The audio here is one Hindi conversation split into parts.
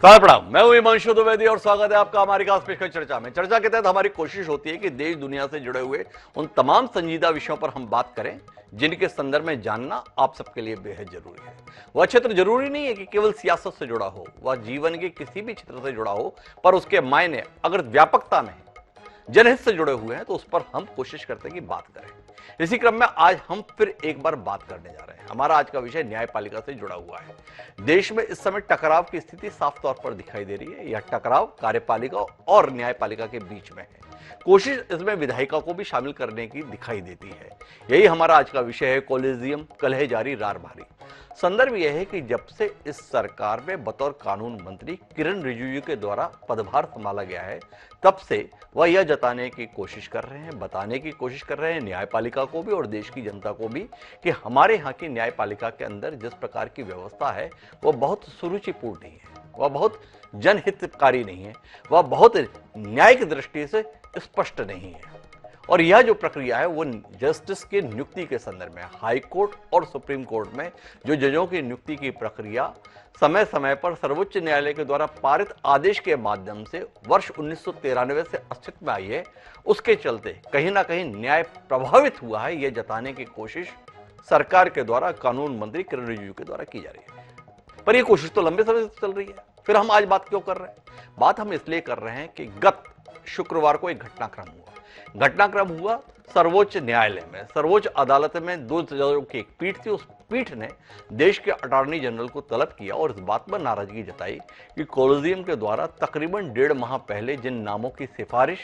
प्रणाम, मैं हूं हिमांशु द्विवेदी और स्वागत है आपका हमारी खास पेशकश चर्चा में। चर्चा के तहत हमारी कोशिश होती है कि देश दुनिया से जुड़े हुए उन तमाम संजीदा विषयों पर हम बात करें जिनके संदर्भ में जानना आप सबके लिए बेहद जरूरी है। वह क्षेत्र जरूरी नहीं है कि केवल सियासत से जुड़ा हो, वह जीवन के किसी भी क्षेत्र से जुड़ा हो, पर उसके मायने अगर व्यापकता में जनहित से जुड़े हुए हैं तो उस पर हम कोशिश करते हैं कि बात करें। इसी क्रम में आज हम फिर एक बार बात करने जा रहे हैं। हमारा आज का विषय न्यायपालिका से जुड़ा हुआ है। देश में इस समय टकराव की स्थिति साफ तौर पर दिखाई दे रही है। यह टकराव कार्यपालिका और न्यायपालिका के बीच में है। कोशिश इसमें विधायिका को भी शामिल करने की दिखाई देती है। यही हमारा आज का विषय है, कॉलेजियम कलह जारी रार भारी। संदर्भ यह है कि जब से इस सरकार में बतौर कानून मंत्री किरण रिजिजू के द्वारा पदभार संभाला गया है, तब से वह यह जताने की कोशिश कर रहे हैं, बताने की कोशिश कर रहे हैं न्यायपालिका को भी और देश की जनता को भी कि हमारे यहाँ की न्यायपालिका के अंदर जिस प्रकार की व्यवस्था है वह बहुत सुरुचिपूर्ण नहीं है, वह बहुत जनहितकारी नहीं है, वह बहुत न्यायिक दृष्टि से स्पष्ट नहीं है। और यह जो प्रक्रिया है वो जस्टिस के नियुक्ति के संदर्भ में हाई कोर्ट और सुप्रीम कोर्ट में जो जजों की नियुक्ति की प्रक्रिया समय समय पर सर्वोच्च न्यायालय के द्वारा पारित आदेश के माध्यम से वर्ष 1993 से अस्तित्व में आई है, उसके चलते कहीं ना कहीं न्याय प्रभावित हुआ है, यह जताने की कोशिश सरकार के द्वारा कानून मंत्री किरण रिजिजू के द्वारा की जा रही है। पर यह कोशिश तो लंबे समय से चल रही है। फिर हम आज बात क्यों कर रहे हैं? बात हम इसलिए कर रहे हैं कि गत शुक्रवार को एक घटनाक्रम हुआ सर्वोच्च न्यायालय में। सर्वोच्च अदालत में दो जजों की एक पीठ थी। उस पीठ ने देश के अटॉर्नी जनरल को तलब किया और इस बात पर नाराजगी जताई कि कॉलेजियम के द्वारा तकरीबन 1.5 माह पहले जिन नामों की सिफारिश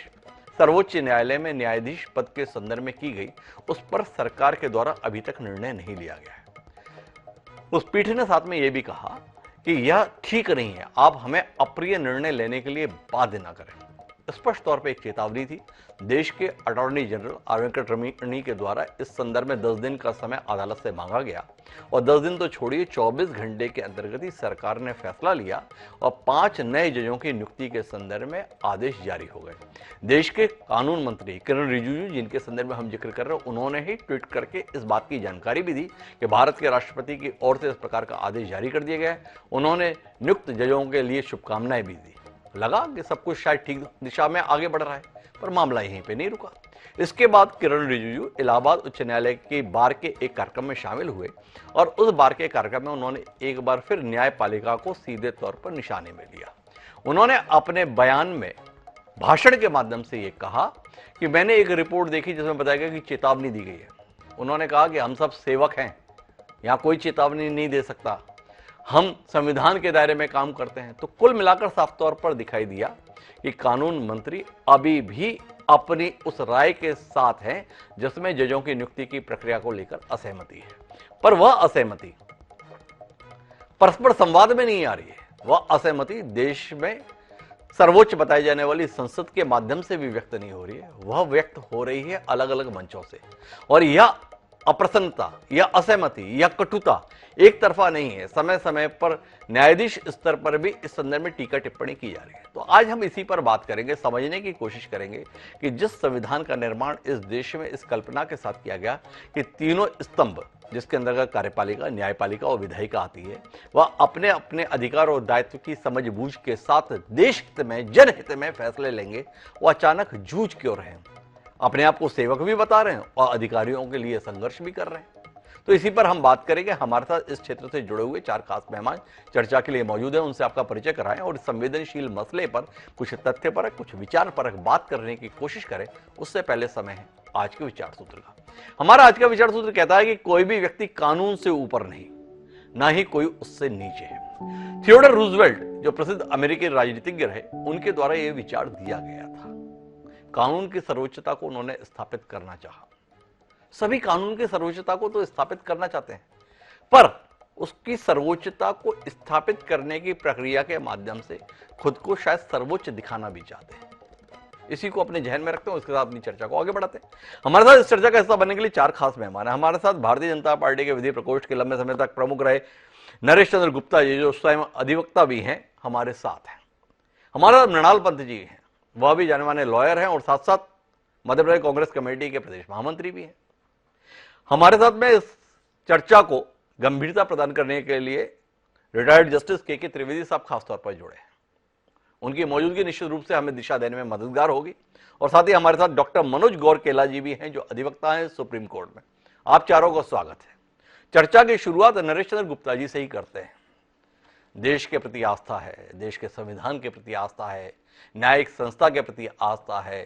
सर्वोच्च न्यायालय में न्यायाधीश पद के संदर्भ में की गई, उस पर सरकार के द्वारा अभी तक निर्णय नहीं लिया गया है। उस पीठ ने साथ में यह भी कहा कि यह ठीक नहीं है, आप हमें अप्रिय निर्णय लेने के लिए बाध्य न करें। स्पष्ट तौर पर एक चेतावनी थी। देश के अटॉर्नी जनरल आर वेंकटरमणी के द्वारा इस संदर्भ में 10 दिन का समय अदालत से मांगा गया और 10 दिन तो छोड़िए, 24 घंटे के अंतर्गत ही सरकार ने फैसला लिया और 5 नए जजों की नियुक्ति के संदर्भ में आदेश जारी हो गए। देश के कानून मंत्री किरण रिजिजू, जिनके संदर्भ में हम जिक्र कर रहे हैं, उन्होंने ही ट्वीट करके इस बात की जानकारी भी दी कि भारत के राष्ट्रपति की ओर से इस प्रकार का आदेश जारी कर दिया गया है। उन्होंने नियुक्त जजों के लिए शुभकामनाएं भी दी। लगा कि सब कुछ शायद ठीक दिशा में आगे बढ़ रहा है, पर मामला यहीं पे नहीं रुका। इसके बाद किरण रिजिजू इलाहाबाद उच्च न्यायालय के बार के एक कार्यक्रम में शामिल हुए और उस बार के कार्यक्रम में उन्होंने एक बार फिर न्यायपालिका को सीधे तौर पर निशाने में लिया। उन्होंने अपने बयान में भाषण के माध्यम से यह कहा कि मैंने एक रिपोर्ट देखी जिसमें बताया गया कि चेतावनी दी गई है। उन्होंने कहा कि हम सब सेवक हैं, यहां कोई चेतावनी नहीं दे सकता, हम संविधान के दायरे में काम करते हैं। तो कुल मिलाकर साफ तौर पर दिखाई दिया कि कानून मंत्री अभी भी अपनी उस राय के साथ हैं जिसमें जजों की नियुक्ति की प्रक्रिया को लेकर असहमति है। पर वह असहमति परस्पर संवाद में नहीं आ रही है, वह असहमति देश में सर्वोच्च बताई जाने वाली संसद के माध्यम से भी व्यक्त नहीं हो रही है, वह व्यक्त हो रही है अलग अलग मंचों से। और यह अप्रसन्नता या असहमति या कटुता एक तरफा नहीं है, समय समय पर न्यायाधीश स्तर पर भी इस संदर्भ में टीका टिप्पणी की जा रही है। तो आज हम इसी पर बात करेंगे, समझने की कोशिश करेंगे कि जिस संविधान का निर्माण इस देश में इस कल्पना के साथ किया गया कि तीनों स्तंभ जिसके अंतर्गत कार्यपालिका, न्यायपालिका और विधायिका आती है, वह अपने अपने अधिकार और दायित्व की समझ बूझ के साथ देश हित में, जनहित में फैसले लेंगे, वो अचानक जूझ क्यों रहे हैं? अपने आप को सेवक भी बता रहे हैं और अधिकारियों के लिए संघर्ष भी कर रहे हैं। तो इसी पर हम बात करेंगे। हमारे साथ इस क्षेत्र से जुड़े हुए 4 खास मेहमान चर्चा के लिए मौजूद हैं, उनसे आपका परिचय कराएं और इस संवेदनशील मसले पर कुछ तथ्य परक, कुछ विचार परक बात करने की कोशिश करें। उससे पहले समय है आज के विचार सूत्र का। हमारा आज का विचार सूत्र कहता है कि कोई भी व्यक्ति कानून से ऊपर नहीं, ना ही कोई उससे नीचे है। थियोडोर रूजवेल्ट, जो प्रसिद्ध अमेरिकी राजनीतिज्ञ रहे, उनके द्वारा यह विचार दिया गया था। कानून की सर्वोच्चता को उन्होंने स्थापित करना चाहा। सभी कानून की सर्वोच्चता को तो स्थापित करना चाहते हैं, पर उसकी सर्वोच्चता को स्थापित करने की प्रक्रिया के माध्यम से खुद को शायद सर्वोच्च दिखाना भी चाहते हैं। इसी को अपने जहन में रखते हैं, उसके साथ अपनी चर्चा को आगे बढ़ाते हैं। हमारे साथ इस चर्चा का हिस्सा बनने के लिए 4 खास मेहमान हैं। हमारे साथ भारतीय जनता पार्टी के विधि प्रकोष्ठ के लंबे समय तक प्रमुख रहे नरेश चंद्र गुप्ता जी, जो स्वयं अधिवक्ता भी हैं, हमारे साथ हैं। हमारा मृणाल पंत जी हैं, वह भी जाने माने लॉयर हैं और साथ साथ मध्य प्रदेश कांग्रेस कमेटी के प्रदेश महामंत्री भी हैं। हमारे साथ में इस चर्चा को गंभीरता प्रदान करने के लिए रिटायर्ड जस्टिस के त्रिवेदी साहब खासतौर पर जुड़े हैं। उनकी मौजूदगी निश्चित रूप से हमें दिशा देने में मददगार होगी। और साथ ही हमारे साथ डॉक्टर मनोज गौरकेला जी भी हैं, जो अधिवक्ता हैं सुप्रीम कोर्ट में। आप चारों का स्वागत है। चर्चा की शुरुआत नरेश चंद्र गुप्ता जी से ही करते हैं। देश के प्रति आस्था है, देश के संविधान के प्रति आस्था है, न्यायिक संस्था के प्रति आस्था है,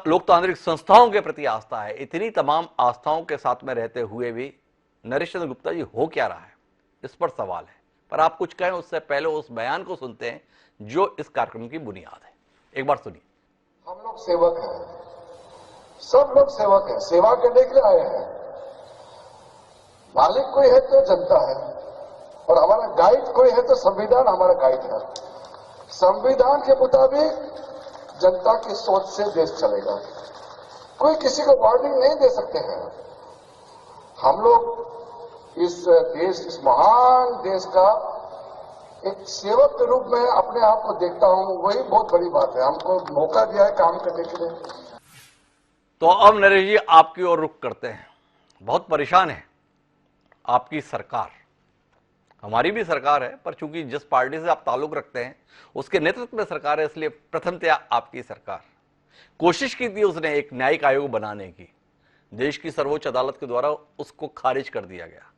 लोकतांत्रिक संस्थाओं के प्रति आस्था है। इतनी तमाम आस्थाओं के साथ में रहते हुए भी नरेश चंद्र गुप्ता जी हो क्या रहा है, इस पर सवाल है। पर आप कुछ कहें उससे पहले उस बयान को सुनते हैं जो इस कार्यक्रम की बुनियाद है। एक बार सुनिए। हम लोग सेवक हैं, सब लोग सेवक हैं, सेवा करने के लिए आए हैं। मालिक कोई है तो जनता है, और हमारा गाइड कोई है तो संविधान हमारा गाइड है। संविधान के मुताबिक जनता की सोच से देश चलेगा। कोई किसी को वार्निंग नहीं दे सकते हैं। हम लोग इस देश, इस महान देश का एक सेवक के रूप में अपने आप को देखता हूं, वही बहुत बड़ी बात है। हमको मौका दिया है काम करने के लिए। तो अब नरेश जी आपकी ओर रुख करते हैं। बहुत परेशान है आपकी सरकार, हमारी भी सरकार है, पर चूंकि जिस पार्टी से आप ताल्लुक रखते हैं उसके नेतृत्व में सरकार है, इसलिए प्रथमतया आपकी सरकार कोशिश की थी उसने एक न्यायिक आयोग बनाने की। देश की सर्वोच्च अदालत के द्वारा उसको खारिज कर दिया गया।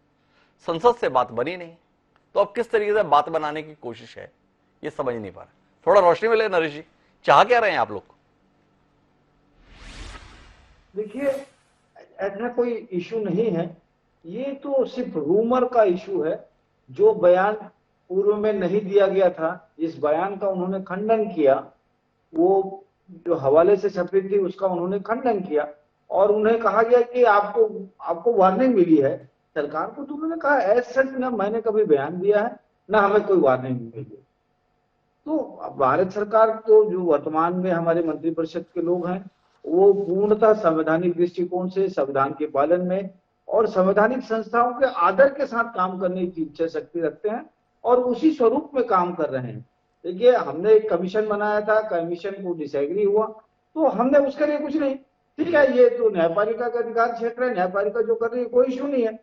संसद से बात बनी नहीं, तो अब किस तरीके से बात बनाने की कोशिश है ये समझ नहीं पा रहे। थोड़ा रोशनी मिले नरेश जी, चाह क्या रहे हैं आप लोग? देखिए, ऐसा कोई इशू नहीं है, ये तो सिर्फ रूमर का इशू है। जो बयान पूर्व में नहीं दिया गया था, इस बयान का उन्होंने खंडन किया। वो जो हवाले से छपी थी उसका उन्होंने खंडन किया, और उन्हें कहा गया कि आपको वार्निंग मिली है सरकार को। तो उन्होंने कहा ऐसा सच ना मैंने कभी बयान दिया है, ना हमें कोई वार्निंग मिली है। तो भारत सरकार तो जो वर्तमान में हमारे मंत्रिपरिषद के लोग हैं, वो पूर्णतः संवैधानिक दृष्टिकोण से संविधान के पालन में और संवैधानिक संस्थाओं के आदर के साथ काम करने की इच्छा शक्ति रखते हैं, और उसी स्वरूप में काम कर रहे हैं। देखिए, हमने एक कमीशन बनाया था, कमीशन को डिसएग्री हुआ, तो हमने उसके लिए कुछ नहीं, ठीक है, ये तो न्यायपालिका का अधिकार क्षेत्र है, न्यायपालिका जो कर रही है, कोई इशू नहीं है।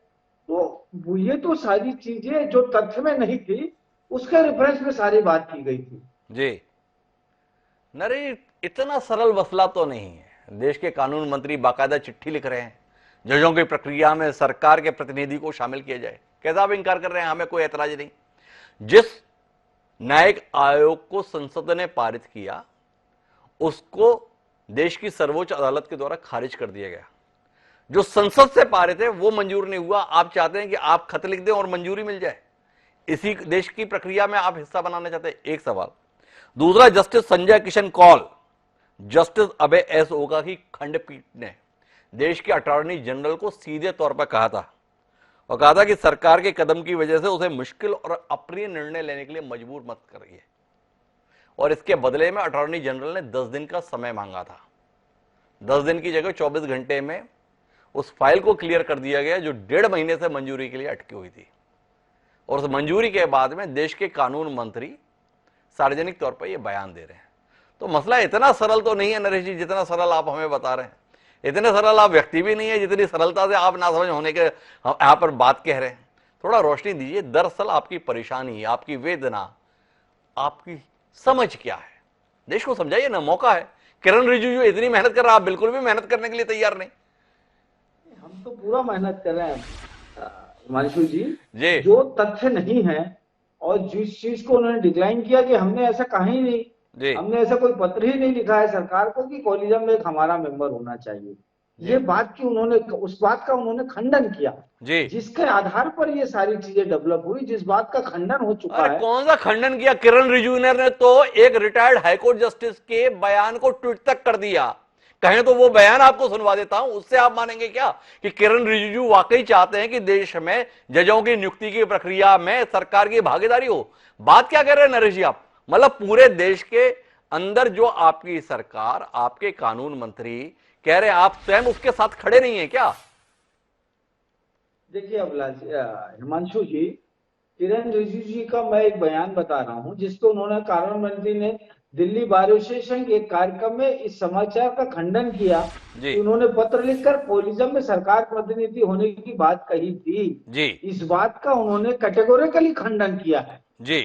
तो ये तो सारी चीजें जो तथ्य में नहीं थी, उसके रेफरेंस में सारी बात की गई थी। जी नरेश, इतना सरल मसला तो नहीं है। देश के कानून मंत्री बाकायदा चिट्ठी लिख रहे हैं जजों की प्रक्रिया में सरकार के प्रतिनिधि को शामिल किया जाए। कैसा आप इनकार कर रहे हैं? हमें कोई एतराज नहीं। जिस न्यायिक आयोग को संसद ने पारित किया उसको देश की सर्वोच्च अदालत के द्वारा खारिज कर दिया गया। जो संसद से पारित है वो मंजूर नहीं हुआ। आप चाहते हैं कि आप खत लिख दें और मंजूरी मिल जाए, इसी देश की प्रक्रिया में आप हिस्सा बनाना चाहते हैं। एक सवाल। दूसरा, जस्टिस संजय किशन कौल, जस्टिस अभय एस ओका की खंडपीठ ने देश के अटॉर्नी जनरल को सीधे तौर पर कहा था, और कहा था कि सरकार के कदम की वजह से उसे मुश्किल और अप्रिय निर्णय लेने के लिए मजबूर मत करिए। और इसके बदले में अटॉर्नी जनरल ने 10 दिन का समय मांगा था। 10 दिन की जगह 24 घंटे में उस फाइल को क्लियर कर दिया गया जो 1.5 महीने से मंजूरी के लिए अटकी हुई थी। और उस मंजूरी के बाद में देश के कानून मंत्री सार्वजनिक तौर पर यह बयान दे रहे हैं। तो मसला इतना सरल तो नहीं है नरेश जी, जितना सरल आप हमें बता रहे हैं। इतने सरल आप व्यक्ति भी नहीं है जितनी सरलता से आप ना समझ होने के यहां पर बात कह रहे हैं। थोड़ा रोशनी दीजिए। दरअसल आपकी परेशानी, आपकी वेदना, आपकी समझ क्या है? देश को समझाइए ना, मौका है। किरण रिजिजू इतनी मेहनत कर रहा है, आप बिल्कुल भी मेहनत करने के लिए तैयार नहीं। हम तो पूरा मेहनत कर रहे हैं हिमांशु जी। जो तथ्य नहीं है और जिस चीज को उन्होंने डिक्लाइन किया कि हमने ऐसा कहा ही नहीं, हमने ऐसा कोई पत्र ही नहीं लिखा है सरकार को कि कॉलेजियम में एक हमारा मेंबर होना चाहिए, ये बात की उन्होंने, उस बात का उन्होंने खंडन किया जिसके आधार पर ये सारी चीजें डेवलप हुई, जिस बात का खंडन हो चुका है। कौन सा खंडन किया? किरण रिजिजू ने तो एक रिटायर्ड हाईकोर्ट जस्टिस के बयान को ट्वीट तक कर दिया। कहें तो वो बयान आपको सुनवा देता हूं, उससे आप मानेंगे क्या कि किरण रिजिजू वाकई चाहते हैं कि देश में जजों की नियुक्ति की प्रक्रिया में सरकार की भागीदारी हो? बात क्या कह रहे हैं नरेश जी आप? मतलब पूरे देश के अंदर जो आपकी सरकार, आपके कानून मंत्री कह रहे हैं, आप स्वयं उसके साथ खड़े नहीं है क्या? देखिए हिमांशु जी, किरण रिजिजू जी का मैं एक बयान बता रहा हूं जिसको उन्होंने, कानून मंत्री ने दिल्ली बार एसोसिएशन के कार्यक्रम में इस समाचार का खंडन किया कि उन्होंने पत्र लिखकर कॉलेजियम में सरकार प्रतिनिधि होने की बात कही थी जी। इस बात का उन्होंने कैटेगोरिकली खंडन किया है जी।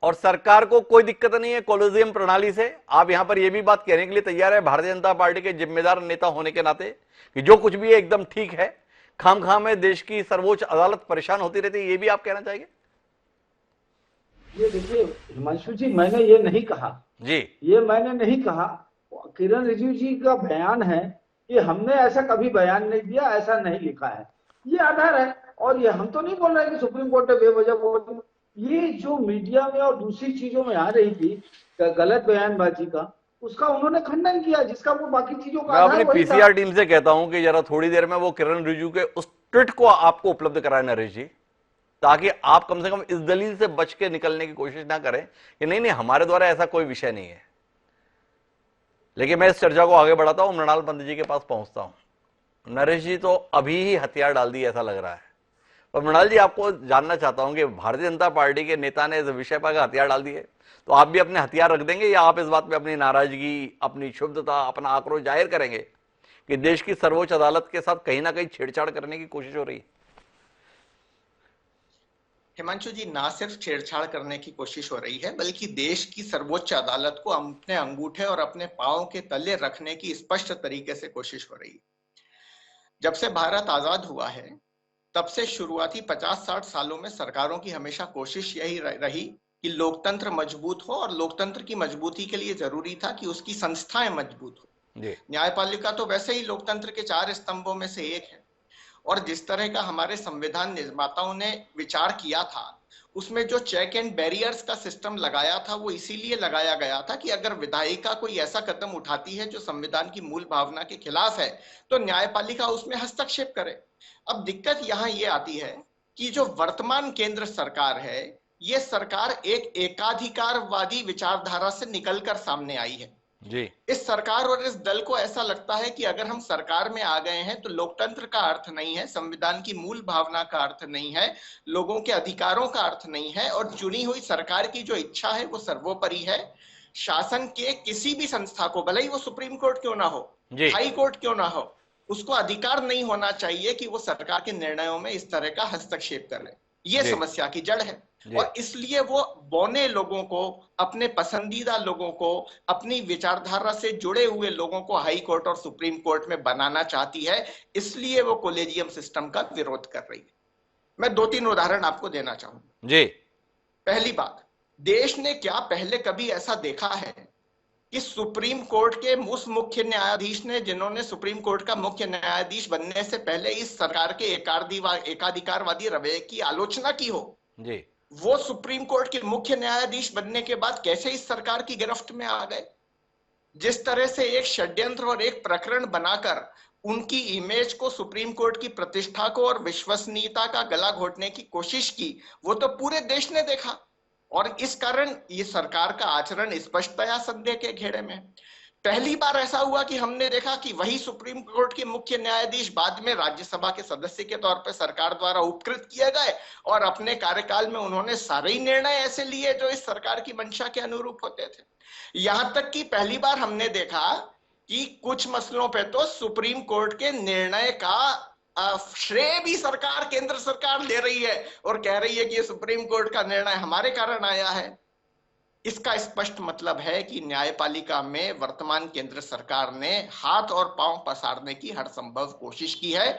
और सरकार को कोई दिक्कत नहीं है कोलिजियम प्रणाली से। आप यहां पर यह भी बात कहने के लिए तैयार है भारतीय जनता पार्टी के जिम्मेदार नेता होने के नाते कि जो कुछ भी है एकदम ठीक है, खामखा में देश की सर्वोच्च अदालत परेशान होती रहती है, ये भी आप कहना चाहेंगे? ये देखिए हिमांशु जी, मैंने ये नहीं कहा जी, ये मैंने नहीं कहा। किरण रिजिजू जी का बयान है कि हमने ऐसा कभी बयान नहीं दिया, ऐसा नहीं लिखा है, ये आधार है। और ये हम तो नहीं बोल रहे कि सुप्रीम कोर्ट ने बेवजह बोल, ये जो मीडिया में और दूसरी चीजों में आ रही थी गलत बयानबाजी का, उसका उन्होंने खंडन किया, जिसका वो बाकी चीजों का मैं आधार अपनी वही था। पीसीआर टीम से कहता हूं कि जरा थोड़ी देर में वो किरण रिजिजू के उस ट्वीट को आपको उपलब्ध कराए नरेश जी, ताकि आप कम से कम इस दलील से बच के निकलने की कोशिश ना करें कि नहीं नहीं हमारे द्वारा ऐसा कोई विषय नहीं है। लेकिन मैं इस चर्चा को आगे बढ़ाता हूं, मृणाल पंत जी के पास पहुंचता हूं। नरेश जी तो अभी ही हथियार डाल दिए ऐसा लग रहा है, पर मृणाल जी आपको जानना चाहता हूं कि भारतीय जनता पार्टी के नेता ने इस विषय पर हथियार डाल दिए, तो आप भी अपने हथियार रख देंगे या आप इस बात पे अपनी नाराजगी, अपनी क्षुब्धता, अपना आक्रोश जाहिर करेंगे कि देश की सर्वोच्च अदालत के साथ कहीं ना कहीं छेड़छाड़ करने की कोशिश हो रही है? हिमांशु जी, ना सिर्फ छेड़छाड़ करने की कोशिश हो रही है, बल्कि देश की सर्वोच्च अदालत को अपने अंगूठे और अपने पांव के तले रखने की स्पष्ट तरीके से कोशिश हो रही है। जब से भारत आजाद हुआ है, तब से शुरुआती 50-60 सालों में सरकारों की हमेशा कोशिश यही रही कि लोकतंत्र मजबूत हो, और लोकतंत्र की मजबूती के लिए जरूरी था कि उसकी संस्थाएं मजबूत हो। न्यायपालिका तो वैसे ही लोकतंत्र के 4 स्तंभों में से एक है, और जिस तरह का हमारे संविधान निर्माताओं ने विचार किया था, उसमें जो चेक एंड बैरियर्स का सिस्टम लगाया था, वो इसीलिए लगाया गया था कि अगर विधायिका कोई ऐसा कदम उठाती है जो संविधान की मूल भावना के खिलाफ है, तो न्यायपालिका उसमें हस्तक्षेप करे। अब दिक्कत यहाँ ये आती है कि जो वर्तमान केंद्र सरकार है, ये सरकार एक एकाधिकारवादी विचारधारा से निकलकर सामने आई है जी। इस सरकार और इस दल को ऐसा लगता है कि अगर हम सरकार में आ गए हैं तो लोकतंत्र का अर्थ नहीं है, संविधान की मूल भावना का अर्थ नहीं है, लोगों के अधिकारों का अर्थ नहीं है, और चुनी हुई सरकार की जो इच्छा है वो सर्वोपरि है। शासन के किसी भी संस्था को, भले ही वो सुप्रीम कोर्ट क्यों ना हो, हाई कोर्ट क्यों ना हो, उसको अधिकार नहीं होना चाहिए कि वो सरकार के निर्णयों में इस तरह का हस्तक्षेप करे। ये समस्या की जड़ है, और इसलिए वो बौने लोगों को, अपने पसंदीदा लोगों को, अपनी विचारधारा से जुड़े हुए लोगों को हाई कोर्ट और सुप्रीम कोर्ट में बनाना चाहती है। इसलिए वो कोलेजियम सिस्टम का विरोध कर रही है। मैं 2-3 उदाहरण आपको देना चाहूंगा जी। पहली बात, देश ने क्या पहले कभी ऐसा देखा है कि सुप्रीम कोर्ट के उस मुख्य न्यायाधीश ने, जिन्होंने सुप्रीम कोर्ट का मुख्य न्यायाधीश बनने से पहले इस सरकार के एकाधिकारवादी रवैये की आलोचना की हो जी, वो सुप्रीम कोर्ट के मुख्य न्यायाधीश बनने के बाद कैसे इस सरकार की गिरफ्त में आ गए? जिस तरह से एक षड्यंत्र और एक प्रकरण बनाकर उनकी इमेज को, सुप्रीम कोर्ट की प्रतिष्ठा को और विश्वसनीयता का गला घोटने की कोशिश की, वो तो पूरे देश ने देखा, और इस कारण ये सरकार का आचरण स्पष्टतया संदेह के घेरे में। पहली बार ऐसा हुआ कि हमने देखा कि वही सुप्रीम कोर्ट के मुख्य न्यायाधीश बाद में राज्यसभा के सदस्य के तौर पर सरकार द्वारा उपकृत किए गए, और अपने कार्यकाल में उन्होंने सारे ही निर्णय ऐसे लिए जो इस सरकार की मंशा के अनुरूप होते थे। यहां तक कि पहली बार हमने देखा कि कुछ मसलों पे तो सुप्रीम कोर्ट के निर्णय का श्रेय भी सरकार, केंद्र सरकार ले रही है और कह रही है कि ये सुप्रीम कोर्ट का निर्णय हमारे कारण आया है। इसका स्पष्ट मतलब है कि न्यायपालिका में वर्तमान केंद्र सरकार ने हाथ और पांव पसारने की हर संभव कोशिश की है।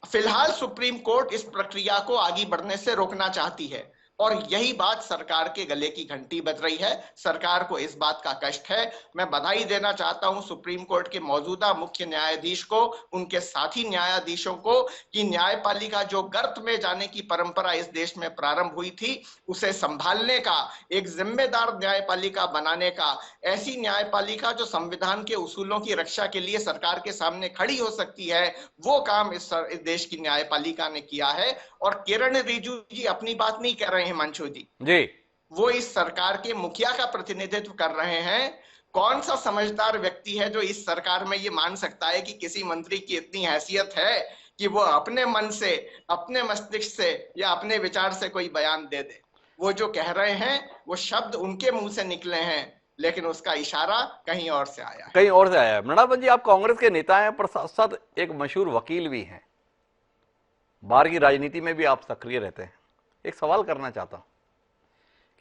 फिलहाल सुप्रीम कोर्ट इस प्रक्रिया को आगे बढ़ने से रोकना चाहती है, और यही बात सरकार के गले की घंटी बज रही है। सरकार को इस बात का कष्ट है। मैं बधाई देना चाहता हूं सुप्रीम कोर्ट के मौजूदा मुख्य न्यायाधीश को, उनके साथी न्यायाधीशों को, कि न्यायपालिका जो गर्त में जाने की परंपरा इस देश में प्रारंभ हुई थी, उसे संभालने का, एक जिम्मेदार न्यायपालिका बनाने का, ऐसी न्यायपालिका जो संविधान के उसूलों की रक्षा के लिए सरकार के सामने खड़ी हो सकती है, वो काम इस देश की न्यायपालिका ने किया है। और किरण रिजिजू जी अपनी बात नहीं कह रहे हैं हिमांशु जी, वो इस सरकार के मुखिया का प्रतिनिधित्व कर रहे हैं। कौन सा समझदार व्यक्ति है जो इस सरकार में ये मान सकता है कि किसी मंत्री की इतनी हैसियत है कि वो अपने मन से, अपने मस्तिष्क से या अपने विचार से कोई बयान दे दे? वो जो कह रहे हैं वो शब्द उनके मुंह से निकले हैं, लेकिन उसका इशारा कहीं और से आया है, कहीं और से आया है। मृणाल जी, आप कांग्रेस के नेता हैं, पर साथ साथ एक मशहूर वकील भी हैं, बाहर की राजनीति में भी आप सक्रिय रहते हैं। एक सवाल करना चाहता हूं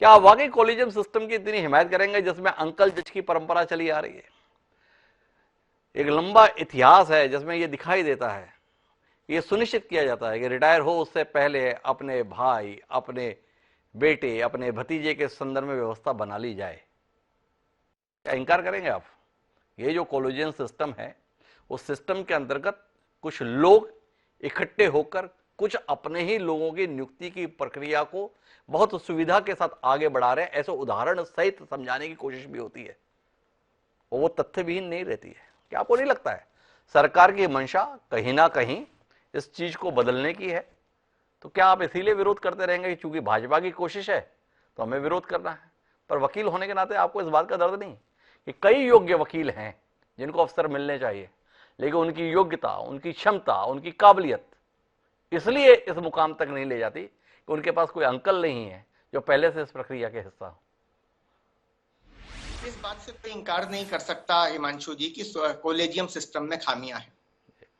क्या आप वाकई कॉलेजियम सिस्टम की इतनी हिमायत करेंगे जिसमें अंकल जज की परंपरा चली आ रही है? एक लंबा इतिहास है जिसमें यह दिखाई देता है, यह सुनिश्चित किया जाता है कि रिटायर हो उससे पहले अपने भाई, अपने बेटे, अपने भतीजे के संदर्भ में व्यवस्था बना ली जाए। क्या इंकार करेंगे आप? ये जो कॉलेजियम सिस्टम है, उस सिस्टम के अंतर्गत कुछ लोग इकट्ठे होकर कुछ अपने ही लोगों की नियुक्ति की प्रक्रिया को बहुत सुविधा के साथ आगे बढ़ा रहे हैं, ऐसे उदाहरण सहित समझाने की कोशिश भी होती है और वो तथ्यविहीन नहीं रहती है। क्या आपको नहीं लगता है सरकार की मंशा कहीं ना कहीं इस चीज को बदलने की है? तो क्या आप इसीलिए विरोध करते रहेंगे कि चूंकि भाजपा की कोशिश है तो हमें विरोध करना है? पर वकील होने के नाते आपको इस बात का दर्द नहीं कि कई योग्य वकील हैं जिनको अवसर मिलने चाहिए, लेकिन उनकी योग्यता, उनकी क्षमता, उनकी काबिलियत इसलिए इस मुकाम तक नहीं ले जाती कि उनके पास कोई अंकल नहीं है जो पहले से इस प्रक्रिया के हिस्सा हो। इस बात से कोई इंकार नहीं कर सकता हिमांशु जी कि कॉलेजियम सिस्टम में खामियां हैं।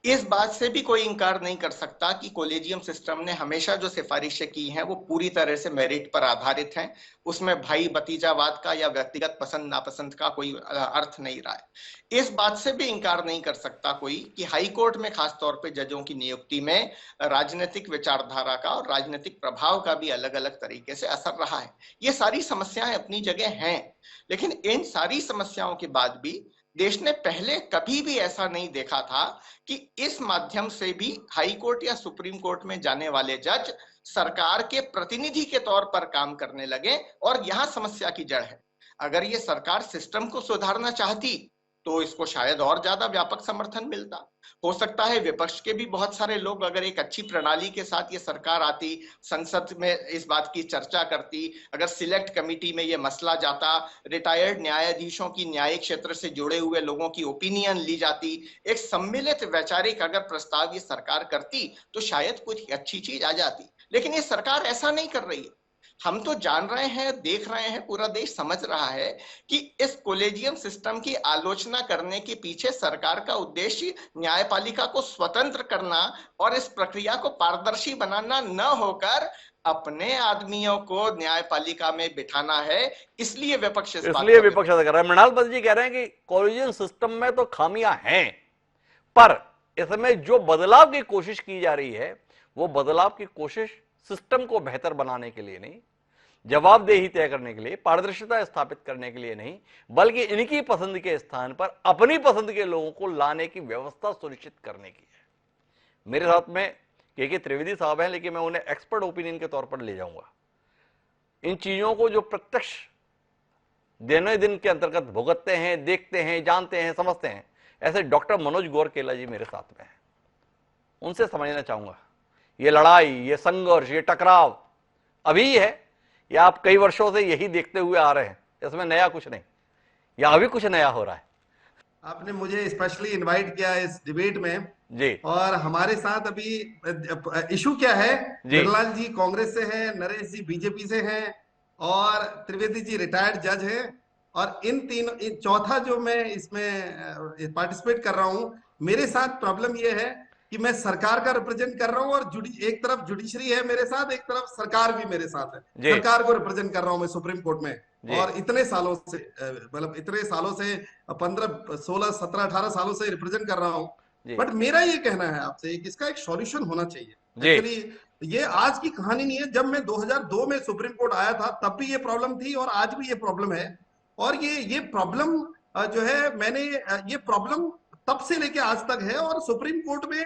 इस बात से भी कोई इंकार नहीं कर सकता कि कॉलेजियम सिस्टम ने हमेशा जो सिफारिशें की हैं वो पूरी तरह से मेरिट पर आधारित हैं। उसमें भाई भतीजावाद का या व्यक्तिगत पसंद नापसंद का कोई अर्थ नहीं रहा है। इस बात से भी इंकार नहीं कर सकता कोई कि हाई कोर्ट में खासतौर पे जजों की नियुक्ति में राजनीतिक विचारधारा का और राजनीतिक प्रभाव का भी अलग अलग तरीके से असर रहा है। ये सारी समस्याएं अपनी जगह हैं, लेकिन इन सारी समस्याओं के बाद भी देश ने पहले कभी भी ऐसा नहीं देखा था कि इस माध्यम से भी हाई कोर्ट या सुप्रीम कोर्ट में जाने वाले जज सरकार के प्रतिनिधि के तौर पर काम करने लगे। और यहां समस्या की जड़ है। अगर ये सरकार सिस्टम को सुधारना चाहती तो इसको शायद और ज्यादा व्यापक समर्थन मिलता। हो सकता है विपक्ष के भी बहुत सारे लोग अगर एक अच्छी प्रणाली के साथ ये सरकार आती, संसद में इस बात की चर्चा करती, अगर सिलेक्ट कमेटी में ये मसला जाता, रिटायर्ड न्यायाधीशों की न्यायिक क्षेत्र से जुड़े हुए लोगों की ओपिनियन ली जाती, एक सम्मिलित वैचारिक अगर प्रस्ताव ये सरकार करती तो शायद कुछ अच्छी चीज आ जाती। लेकिन ये सरकार ऐसा नहीं कर रही है। हम तो जान रहे हैं, देख रहे हैं, पूरा देश समझ रहा है कि इस कॉलेजियम सिस्टम की आलोचना करने के पीछे सरकार का उद्देश्य न्यायपालिका को स्वतंत्र करना और इस प्रक्रिया को पारदर्शी बनाना न होकर अपने आदमियों को न्यायपालिका में बिठाना है। इसलिए विपक्ष इसलिए विपक्ष ऐसा कर रहा है। मृणाल पद जी कह रहे हैं कि कॉलेजियम सिस्टम में तो खामियां हैं, पर इसमें जो बदलाव की कोशिश की जा रही है वो बदलाव की कोशिश सिस्टम को बेहतर बनाने के लिए नहीं, जवाबदेही तय करने के लिए, पारदर्शिता स्थापित करने के लिए नहीं, बल्कि इनकी पसंद के स्थान पर अपनी पसंद के लोगों को लाने की व्यवस्था सुनिश्चित करने की है। मेरे साथ में के त्रिवेदी साहब हैं, लेकिन मैं उन्हें एक्सपर्ट ओपिनियन के तौर पर ले जाऊंगा। इन चीजों को जो प्रत्यक्ष दिन दिन के अंतर्गत भुगतते हैं, देखते हैं, जानते हैं, समझते हैं, ऐसे डॉक्टर मनोज गौरकेला जी मेरे साथ में हैं। उनसे समझना चाहूंगा ये लड़ाई, ये संघर्ष, ये टकराव अभी है या आप कई वर्षों से यही देखते हुए आ रहे हैं, इसमें नया कुछ नहीं, या अभी कुछ नया हो रहा है? आपने मुझे स्पेशली इनवाइट किया इस डिबेट में जी, और हमारे साथ अभी इशू क्या है, बिरलाल जी कांग्रेस से हैं, नरेश जी बीजेपी से हैं और त्रिवेदी जी रिटायर्ड जज हैं। और इन चौथा जो मैं इसमें पार्टिसिपेट कर रहा हूं, मेरे साथ प्रॉब्लम ये है कि मैं सरकार का रिप्रेजेंट कर रहा हूं और एक तरफ जुडिशरी है मेरे साथ, एक तरफ सरकार भी मेरे साथ है। सरकार को रिप्रेजेंट कर रहा हूं मैं सुप्रीम कोर्ट में, और इतने सालों से, मतलब इतने सालों से 15, 16, 17, 18 सालों से रिप्रेजेंट कर रहा हूं। बट मेरा ये कहना है आपसे कि इसका एक सॉल्यूशन होना चाहिए। एक्चुअली ये आज की कहानी नहीं है। जब मैं 2002 में सुप्रीम कोर्ट आया था तब भी ये प्रॉब्लम थी और आज भी ये प्रॉब्लम है। और ये प्रॉब्लम जो है, मैंने ये प्रॉब्लम तब से लेके आज तक है। और सुप्रीम कोर्ट में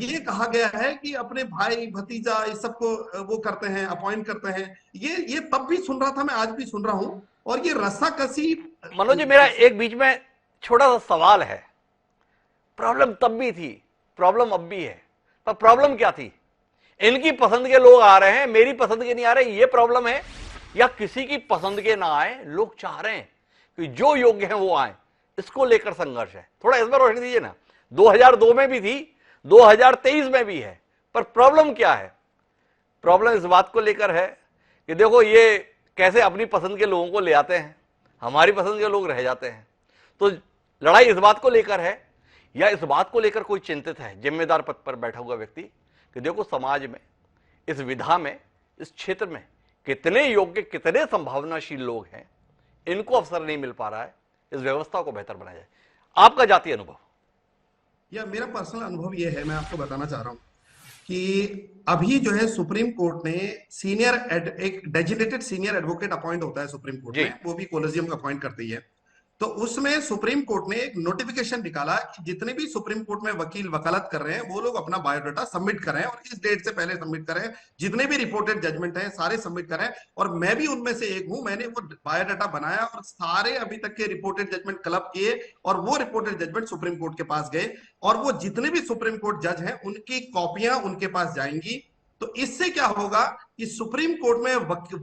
ये कहा गया है कि अपने भाई भतीजा इस सबको वो करते हैं, अपॉइंट करते हैं। ये तब भी सुन रहा था मैं, आज भी सुन रहा हूं। और ये रस्साकसी। मनोज जी, मेरा एक बीच में छोटा सा सवाल है। प्रॉब्लम तब भी थी, प्रॉब्लम अब भी है, पर प्रॉब्लम क्या थी? इनकी पसंद के लोग आ रहे हैं, मेरी पसंद के नहीं आ रहे, ये प्रॉब्लम है? या किसी की पसंद के ना आए, लोग चाह रहे हैं कि जो योग्य हैं वो आए, इसको लेकर संघर्ष है? थोड़ा इस बार रोशनी दीजिए ना। 2002 में भी थी, 2023 में भी है, पर प्रॉब्लम क्या है? प्रॉब्लम इस बात को लेकर है कि देखो ये कैसे अपनी पसंद के लोगों को ले आते हैं, हमारी पसंद के लोग रह जाते हैं। तो लड़ाई इस बात को लेकर है, या इस बात को लेकर कोई चिंतित है जिम्मेदार पद पर बैठा हुआ व्यक्ति कि देखो समाज में, इस विधा में, इस क्षेत्र में कितने योग्य, कितने संभावनाशील लोग हैं, इनको अवसर नहीं मिल पा रहा है इस व्यवस्था को बेहतर बनाया जाए। आपका जातीय अनुभव? या मेरा पर्सनल अनुभव ये है, मैं आपको बताना चाह रहा हूं कि अभी जो है सुप्रीम कोर्ट ने एक डेजिग्नेटेड सीनियर एडवोकेट अपॉइंट होता है सुप्रीम कोर्ट में, वो भी कोलेजियम का अपॉइंट करती है। तो उसमें सुप्रीम कोर्ट ने एक नोटिफिकेशन निकाला कि जितने भी सुप्रीम कोर्ट में वकील वकालत कर रहे हैं वो लोग अपना बायोडाटा सबमिट करें और इस डेट से पहले सबमिट करें, जितने भी रिपोर्टेड जजमेंट हैं सारे सबमिट करें। और मैं भी उनमें से एक हूं, मैंने वो बायोडाटा बनाया और सारे अभी तक के रिपोर्टेड जजमेंट क्लब किए और वो रिपोर्टेड जजमेंट सुप्रीम कोर्ट के पास गए और वो जितने भी सुप्रीम कोर्ट जज हैं उनकी कॉपियां उनके पास जाएंगी। तो इससे क्या होगा कि सुप्रीम कोर्ट में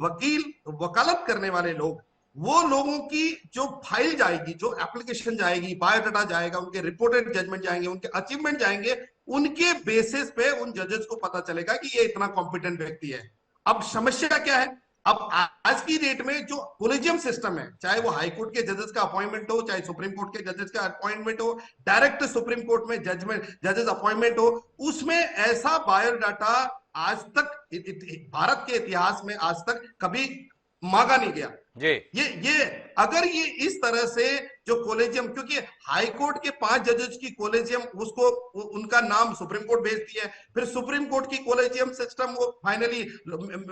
वकील वकालत करने वाले लोग, वो लोगों की जो फाइल जाएगी, जो एप्लीकेशन जाएगी, बायोडाटा जाएगा, उनके रिपोर्टेड जजमेंट जाएंगे, उनके अचीवमेंट जाएंगे, उनके बेसिस पे उन जजेस को पता चलेगा कि ये इतना कॉम्पिटेंट व्यक्ति है। अब समस्या क्या है, अब आज की डेट में जो कोलेजियम सिस्टम है, चाहे वो हाई कोर्ट के जजेस का अपॉइंटमेंट हो, चाहे सुप्रीम कोर्ट के जजेस का अपॉइंटमेंट हो, डायरेक्ट सुप्रीम कोर्ट में जजेस अपॉइंटमेंट हो, उसमें ऐसा बायोडाटा आज तक भारत के इतिहास में आज तक कभी मांगा नहीं गया। ये अगर ये इस तरह से जो कोलेजियम, क्योंकि हाई कोर्ट के 5 जजेस की कोलेजियम उसको उनका नाम सुप्रीम कोर्ट भेजती है, फिर सुप्रीम कोर्ट की कोलेजियम सिस्टम वो फाइनली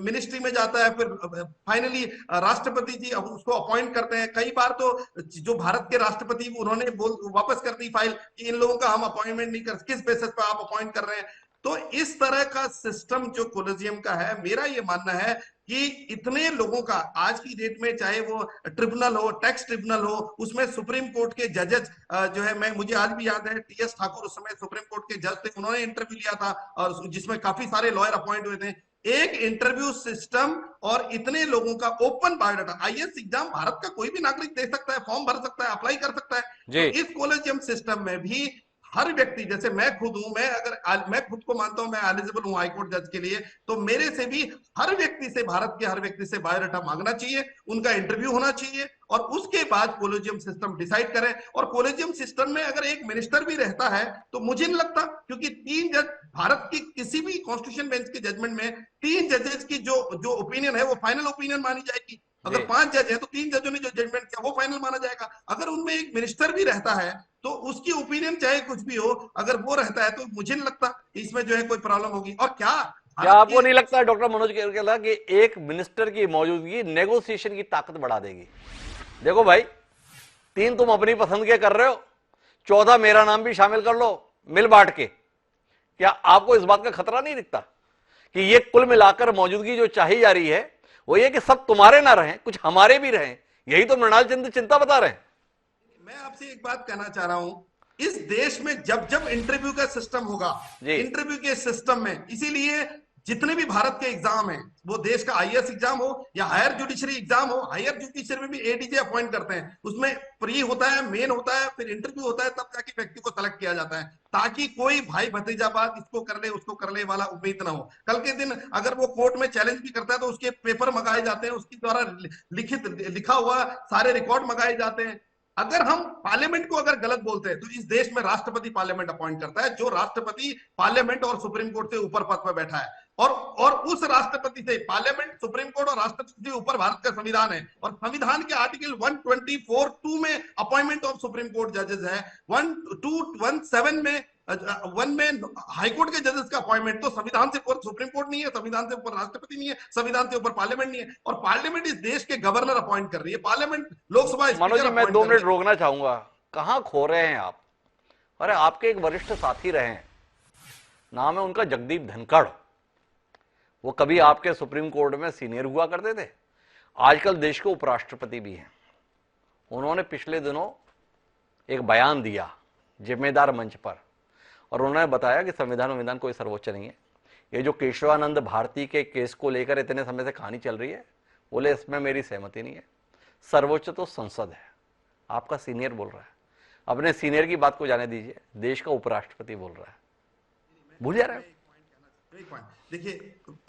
मिनिस्ट्री में जाता है, फिर फाइनली राष्ट्रपति जी उसको अपॉइंट करते हैं। कई बार तो जो भारत के राष्ट्रपति उन्होंने वापस कर दी फाइल कि इन लोगों का हम अपॉइंटमेंट नहीं कर, किस बेसिस पर आप अपॉइंट कर रहे हैं। तो इस तरह का सिस्टम जो कोलेजियम का है, मेरा ये मानना है कि इतने लोगों का आज की डेट में, चाहे वो ट्रिब्यूनल हो, टैक्स ट्रिब्यूनल हो, उसमें सुप्रीम कोर्ट के जजेस जो है, मुझे आज भी याद है टीएस ठाकुर उस समय सुप्रीम कोर्ट के जज थे, उन्होंने इंटरव्यू लिया था और जिसमें काफी सारे लॉयर अपॉइंट हुए थे। एक इंटरव्यू सिस्टम और इतने लोगों का open biodata, IAS exam Bharat का कोई भी नागरिक दे सकता है, फॉर्म भर सकता है, अप्लाई कर सकता है। तो इस कोलेजियम सिस्टम में भी हर व्यक्ति, जैसे मैं खुद हूं, मैं खुद को मानता हूं मैं एलिजिबल हूं हाईकोर्ट जज के लिए, तो मेरे से भी हर व्यक्ति से, भारत के हर व्यक्ति से बायोडाटा मांगना चाहिए, उनका इंटरव्यू होना चाहिए और उसके बाद कोलेजियम सिस्टम डिसाइड करें। और कोलेजियम सिस्टम में अगर एक मिनिस्टर भी रहता है तो मुझे नहीं लगता, क्योंकि 3 जज, भारत की किसी भी कॉन्स्टिट्यूशन बेंच के जजमेंट में 3 जजेस की जो ओपिनियन है वो फाइनल ओपिनियन मानी जाएगी। अगर 5 जज है तो 3 जजों ने जो जजमेंट किया वो फाइनल माना जाएगा। अगर उनमें एक मिनिस्टर भी रहता है तो उसकी ओपिनियन चाहे कुछ भी हो, अगर वो रहता है तो मुझे नहीं लगता इसमें जो है कोई प्रॉब्लम होगी। और क्या आपको नहीं लगता डॉक्टर मनोज केरकेला कि एक मिनिस्टर की मौजूदगी नेगोशिएशन की ताकत बढ़ा देगी? देखो भाई, 3 तुम अपनी पसंद के कर रहे हो, 14 मेरा नाम भी शामिल कर लो मिल बांट के। क्या आपको इस बात का खतरा नहीं दिखता कि ये कुल मिलाकर मौजूदगी जो चाही जा रही है वो ये कि सब तुम्हारे ना रहें, कुछ हमारे भी रहें? यही तो मृणाल चंद्र चिंता बता रहे हैं। मैं आपसे एक बात कहना चाह रहा हूं, इस देश में जब जब इंटरव्यू का सिस्टम होगा, इंटरव्यू के सिस्टम में, इसीलिए जितने भी भारत के एग्जाम हैं, वो देश का आईएएस एग्जाम हो या हायर जुडिशरी एग्जाम हो, हायर जुडिशरी में भी एडीजे अपॉइंट करते हैं, उसमें प्री होता है, मेन होता है, फिर इंटरव्यू होता है, तब जाके व्यक्ति को सेलेक्ट किया जाता है, ताकि कोई भाई भतीजाबाद इसको कर ले उसको कर ले वाला उम्मीद ना हो। कल के दिन अगर वो कोर्ट में चैलेंज भी करता है तो उसके पेपर मंगाए जाते हैं, उसके द्वारा लिखा हुआ सारे रिकॉर्ड मंगाए जाते हैं। अगर हम पार्लियामेंट को अगर गलत बोलते हैं तो इस देश में राष्ट्रपति पार्लियामेंट अपॉइंट करता है, जो राष्ट्रपति पार्लियामेंट और सुप्रीम कोर्ट से ऊपर पद पर बैठा है, और उस राष्ट्रपति से पार्लियामेंट, सुप्रीम कोर्ट और राष्ट्रपति से ऊपर भारत का संविधान है, और संविधान के आर्टिकल 124(2) में अपॉइंटमेंट ऑफ सुप्रीम कोर्ट जजेस है, 117 में हाईकोर्ट के जजेस का अपॉइंटमेंट। तो संविधान से ऊपर सुप्रीम कोर्ट नहीं है, संविधान से ऊपर राष्ट्रपति नहीं है, संविधान से ऊपर पार्लियामेंट नहीं है, और पार्लियामेंट इस देश के गवर्नर अपॉइंट कर रही है, पार्लियामेंट लोकसभा। मनोज जी, मैं 2 मिनट रोकना चाहूंगा, कहां खो रहे हैं आप? अरे आपके एक वरिष्ठ साथी रहे हैं, नाम है उनका जगदीप धनखड़, वो कभी आपके सुप्रीम कोर्ट में सीनियर हुआ करते थे, आजकल देश के उपराष्ट्रपति भी हैं। उन्होंने पिछले दिनों एक बयान दिया जिम्मेदार मंच पर, और उन्होंने बताया कि संविधान कोई सर्वोच्च नहीं है। ये जो केशवानंद भारती के केस को लेकर इतने समय से कहानी चल रही है, बोले इसमें मेरी सहमति नहीं है, सर्वोच्च तो संसद है। आपका सीनियर बोल रहा है, अपने सीनियर की बात को जाने दीजिए, देश का उपराष्ट्रपति बोल रहा है, भूल जा रहा है। देखिए,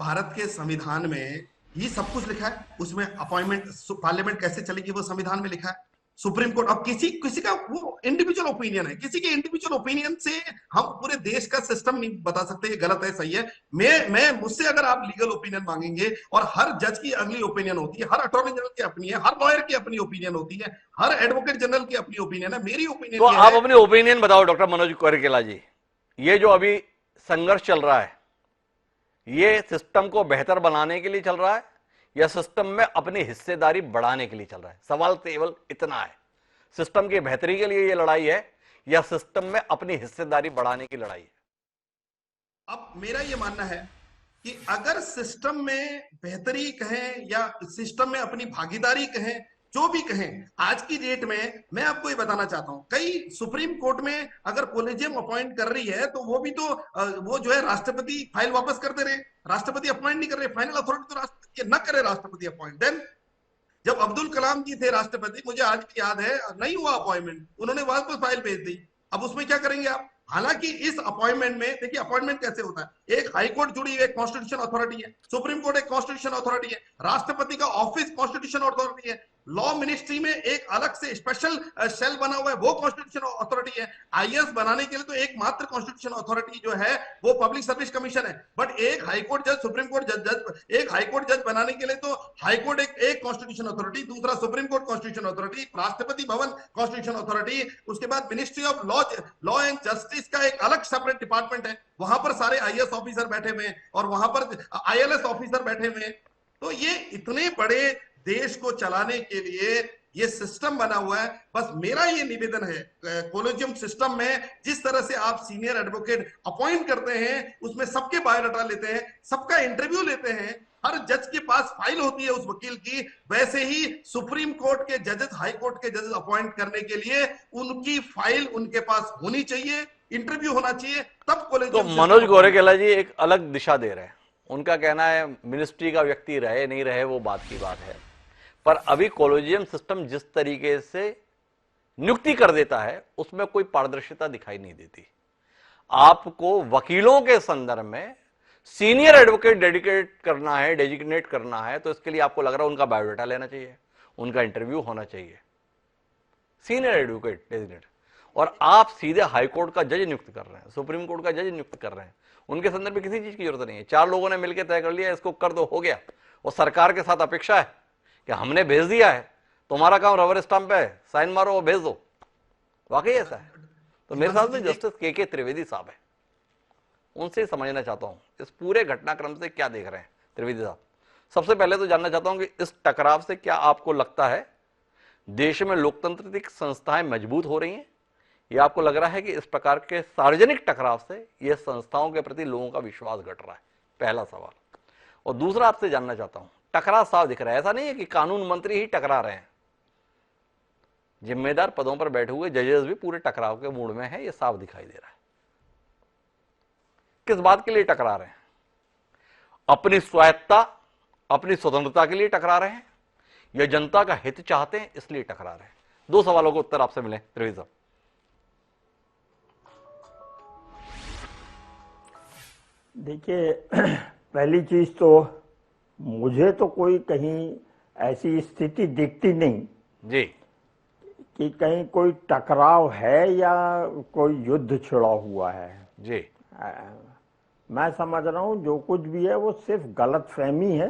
भारत के संविधान में ये सब कुछ लिखा है, उसमें अपॉइंटमेंट पार्लियामेंट कैसे चलेगी वो संविधान में लिखा है, सुप्रीम कोर्ट, अब किसी किसी का वो इंडिविजुअल ओपिनियन है, किसी के इंडिविजुअल ओपिनियन से हम पूरे देश का सिस्टम नहीं बता सकते ये गलत है सही है। मैं मुझसे अगर आप लीगल ओपिनियन मांगेंगे, और हर जज की अगली ओपिनियन होती है, हर अटॉर्नी जनरल की अपनी है, हर लॉयर की अपनी ओपिनियन होती है, हर एडवोकेट जनरल की अपनी ओपिनियन है। मेरी ओपिनियन तो आप अपनी ओपिनियन बताओ डॉक्टर मनोज कोइराला जी, ये जो अभी संघर्ष चल रहा है ये सिस्टम को बेहतर बनाने के लिए चल रहा है या सिस्टम में अपनी हिस्सेदारी बढ़ाने के लिए चल रहा है? सवाल केवल इतना है, सिस्टम की बेहतरी के लिए ये लड़ाई है या सिस्टम में अपनी हिस्सेदारी बढ़ाने की लड़ाई है? अब मेरा ये मानना है कि अगर सिस्टम में बेहतरी कहें या सिस्टम में अपनी भागीदारी कहें, जो भी कहें, आज की डेट में मैं आपको ये बताना चाहता हूं, कई सुप्रीम कोर्ट में अगर कोलेजियम अपॉइंट कर रही है तो वो भी तो वो जो है राष्ट्रपति फाइल वापस करते रहे, राष्ट्रपति अपॉइंट नहीं कर रहे, फाइनल अथॉरिटी तो राष्ट्रपति न करे, राष्ट्रपति अपॉइंट। देन जब अब्दुल कलाम जी थे राष्ट्रपति, मुझे आज भी याद है, नहीं हुआ अपॉइंटमेंट, उन्होंने वापस फाइल भेज दी। अब उसमें क्या करेंगे आप? हालांकि इस अपॉइंटमेंट में देखिए अपॉइंटमेंट कैसे होता है, एक हाई कोर्ट जुड़ी हुई एक कॉन्स्टिट्यूशन अथॉरिटी है, सुप्रीम कोर्ट एक कॉन्स्टिट्यूशन अथॉरिटी है, राष्ट्रपति का ऑफिस कॉन्स्टिट्यूशन अथॉरिटी है, लॉ मिनिस्ट्री में एक अलग से स्पेशल सेल बना हुआ है वो कॉन्स्टिट्यूशन अथॉरिटी है, आईएएस बनाने के लिए तो एकमात्र कॉन्स्टिट्यूशन अथॉरिटी जो है वो पब्लिक सर्विस कमीशन है। बट एक हाईकोर्ट जज, सुप्रीम कोर्ट जज, एक हाईकोर्ट जज बनाने के लिए तो हाईकोर्ट एक कॉन्स्टिट्यूशन अथॉरिटी, दूसरा supreme court constitution authority, Rashtrapati Bhavan constitution authority, उसके बाद ministry of law and justice का एक अलग सेपरेट डिपार्टमेंट है, वहां पर सारे आईएएस ऑफिसर बैठे हुए हैं और वहां पर आईएलएस ऑफिसर बैठे हुए हैं। तो ये इतने बड़े देश को चलाने के लिए ये सिस्टम बना हुआ है। बस मेरा ये निवेदन है, कोलेजियम सिस्टम में जिस तरह से आप सीनियर एडवोकेट अपॉइंट करते हैं, उसमें सबके बायोडाटा लेते हैं, सबका इंटरव्यू लेते हैं, हर जज के पास फाइल होती है उस वकील की, वैसे ही सुप्रीम कोर्ट के जजेस, हाई कोर्ट के जजेस अपॉइंट करने के लिए उनकी फाइल उनके पास होनी चाहिए, इंटरव्यू होना चाहिए, तब कोलेजियम। तो मनोज कोइराला जी एक अलग दिशा दे रहे हैं, उनका कहना है मिनिस्ट्री का व्यक्ति रहे नहीं रहे वो बात की बात है, पर अभी कोलेजियम सिस्टम जिस तरीके से नियुक्ति कर देता है उसमें कोई पारदर्शिता दिखाई नहीं देती। आपको वकीलों के संदर्भ में सीनियर एडवोकेट डेजिग्नेट करना है तो इसके लिए आपको लग रहा है उनका बायोडाटा लेना चाहिए, उनका इंटरव्यू होना चाहिए, सीनियर एडवोकेट डेजिग्नेट, और आप सीधे हाईकोर्ट का जज नियुक्त कर रहे हैं, सुप्रीम कोर्ट का जज नियुक्त कर रहे हैं, उनके संदर्भ में किसी चीज की जरूरत नहीं है। 4 लोगों ने मिलकर तय कर लिया इसको कर दो, हो गया, और सरकार के साथ अपेक्षा है कि हमने भेज दिया है, तुम्हारा काम रबर स्टाम्प है, साइन मारो और भेज दो। वाकई ऐसा है? तो मेरे साथ में जस्टिस के त्रिवेदी साहब है, उनसे समझना चाहता हूं इस पूरे घटनाक्रम से क्या देख रहे हैं त्रिवेदी साहब। सबसे पहले तो जानना चाहता हूं कि इस टकराव से क्या आपको लगता है देश में लोकतांत्रिक संस्थाएं मजबूत हो रही हैं, या आपको लग रहा है कि इस प्रकार के सार्वजनिक टकराव से यह संस्थाओं के प्रति लोगों का विश्वास घट रहा है? पहला सवाल। और दूसरा आपसे जानना चाहता हूं, टकराव साफ दिख रहा है, ऐसा नहीं है कि कानून मंत्री ही टकरा रहे हैं, जिम्मेदार पदों पर बैठे हुए जजेस भी पूरे टकराव के मूड में है, यह साफ दिखाई दे रहा है। किस बात के लिए टकरा रहे हैं? अपनी स्वायत्ता, अपनी स्वतंत्रता के लिए टकरा रहे हैं या जनता का हित चाहते हैं इसलिए टकरा रहे हैं? 2 सवालों के उत्तर आपसे मिले त्रिवेदी साहब। देखिए, पहली चीज तो मुझे तो कोई कहीं ऐसी स्थिति दिखती नहीं जी कि कहीं कोई टकराव है या कोई युद्ध छिड़ा हुआ है जी। मैं समझ रहा हूं जो कुछ भी है वो सिर्फ गलतफहमी है।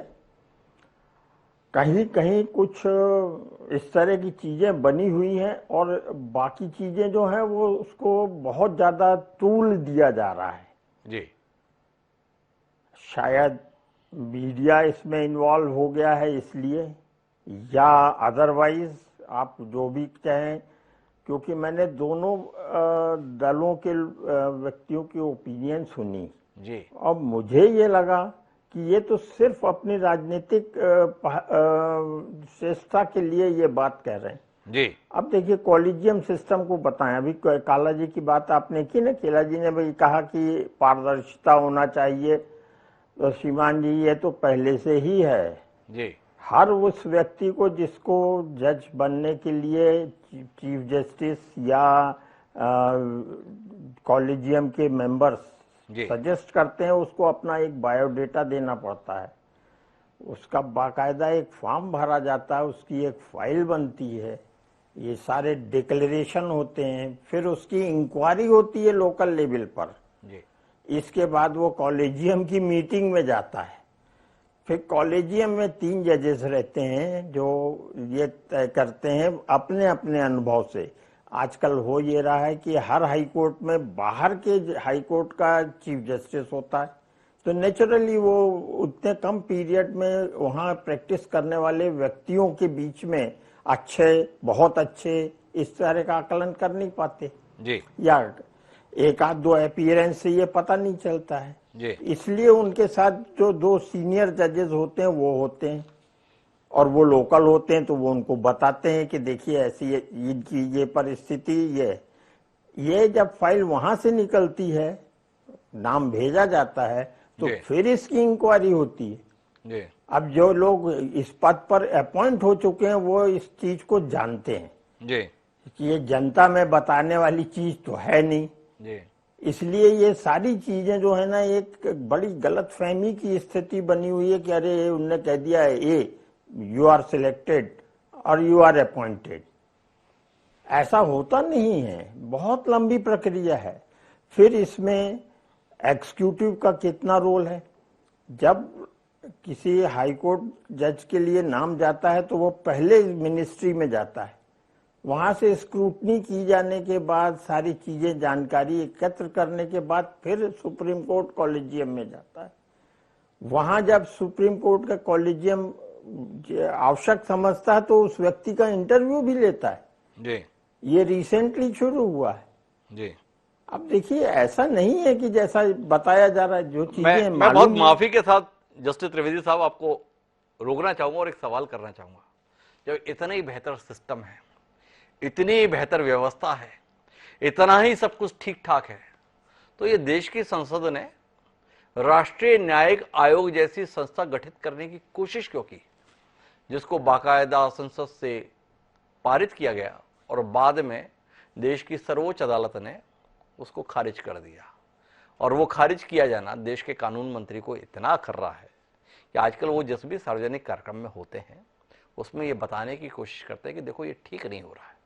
कहीं कहीं कुछ इस तरह की चीजें बनी हुई हैं और बाकी चीजें जो हैं वो उसको बहुत ज्यादा तूल दिया जा रहा है जी। शायद मीडिया इसमें इन्वॉल्व हो गया है इसलिए, या अदरवाइज आप जो भी कहें, क्योंकि मैंने दोनों दलों के व्यक्तियों की ओपिनियन सुनी जी। अब मुझे ये लगा कि ये तो सिर्फ अपनी राजनीतिक श्रेष्ठता के लिए ये बात कह रहे हैं जी। अब देखिए कॉलेजियम सिस्टम को बताएं, अभी काला जी की बात आपने की ना, केला जी ने भाई कहा कि पारदर्शिता होना चाहिए, तो श्रीमान जी ये तो पहले से ही है जी। हर उस व्यक्ति को जिसको जज बनने के लिए चीफ जस्टिस या कॉलेजियम के मेंबर्स सजेस्ट करते हैं, उसको अपना एक बायोडेटा देना पड़ता है, उसका बाकायदा एक फॉर्म भरा जाता है, उसकी एक फाइल बनती है, ये सारे डिक्लेरेशन होते हैं, फिर उसकी इंक्वायरी होती है लोकल लेवल पर जी। इसके बाद वो कॉलेजियम की मीटिंग में जाता है। फिर कॉलेजियम में 3 जजेस रहते हैं जो ये तय करते हैं अपने अपने अनुभव से। आजकल हो ये रहा है कि हर हाई कोर्ट में बाहर के हाई कोर्ट का चीफ जस्टिस होता है, तो नेचुरली वो उतने कम पीरियड में वहाँ प्रैक्टिस करने वाले व्यक्तियों के बीच में अच्छे, बहुत अच्छे, इस तरह का आकलन कर नहीं पाते जी। या एक आध 2 अपीयरेंस से ये पता नहीं चलता है जी। इसलिए उनके साथ जो 2 सीनियर जजेस होते हैं वो होते हैं और वो लोकल होते हैं, तो वो उनको बताते हैं कि देखिए ऐसी इनकी ये परिस्थिति ये जब फाइल वहां से निकलती है, नाम भेजा जाता है, तो फिर इसकी इंक्वायरी होती है जी। अब जो लोग इस पद पर अपॉइंट हो चुके हैं वो इस चीज को जानते हैं जी। कि ये जनता में बताने वाली चीज तो है नहीं जी। इसलिए ये सारी चीजें जो है ना एक बड़ी गलतफहमी की स्थिति बनी हुई है कि अरे उनने कह दिया है ए यू आर सिलेक्टेड और यू आर अपॉइंटेड। ऐसा होता नहीं है, बहुत लंबी प्रक्रिया है। फिर इसमें एग्जीक्यूटिव का कितना रोल है। जब किसी हाई कोर्ट जज के लिए नाम जाता है तो वो पहले मिनिस्ट्री में जाता है, वहां से स्क्रूटनी की जाने के बाद सारी चीजें जानकारी एकत्र करने के बाद फिर सुप्रीम कोर्ट कॉलेजियम में जाता है। वहां जब सुप्रीम कोर्ट का कॉलेजियम आवश्यक समझता है तो उस व्यक्ति का इंटरव्यू भी लेता है जी। ये रिसेंटली शुरू हुआ है जी। अब देखिए ऐसा नहीं है कि जैसा बताया जा रहा है जो चीजें मैं बहुत माफी के साथ जस्टिस त्रिवेदी साहब आपको रोकना चाहूंगा और एक सवाल करना चाहूंगा। जब इतना ही बेहतर सिस्टम है, इतनी बेहतर व्यवस्था है, इतना ही सब कुछ ठीक ठाक है, तो ये देश की संसद ने राष्ट्रीय न्यायिक आयोग जैसी संस्था गठित करने की कोशिश क्यों की, जिसको बाकायदा संसद से पारित किया गया और बाद में देश की सर्वोच्च अदालत ने उसको खारिज कर दिया। और वो खारिज किया जाना देश के कानून मंत्री को इतना कर रहा है कि आजकल वो जिस भी सार्वजनिक कार्यक्रम में होते हैं उसमें ये बताने की कोशिश करते हैं कि देखो ये ठीक नहीं हो रहा है।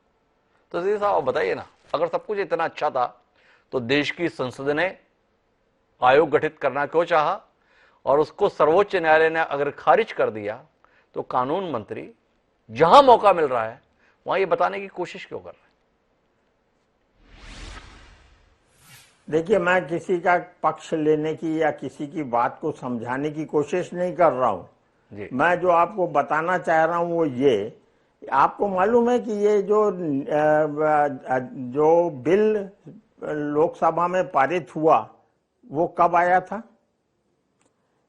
तो जी साहब आप बताइए ना, अगर सब कुछ इतना अच्छा था तो देश की संसद ने आयोग गठित करना क्यों चाहा, और उसको सर्वोच्च न्यायालय ने अगर खारिज कर दिया तो कानून मंत्री जहां मौका मिल रहा है वहां ये बताने की कोशिश क्यों कर रहे हैं? देखिए मैं किसी का पक्ष लेने की या किसी की बात को समझाने की कोशिश नहीं कर रहा हूं। मैं जो आपको बताना चाह रहा हूं वो ये, आपको मालूम है कि ये जो बिल लोकसभा में पारित हुआ वो कब आया था?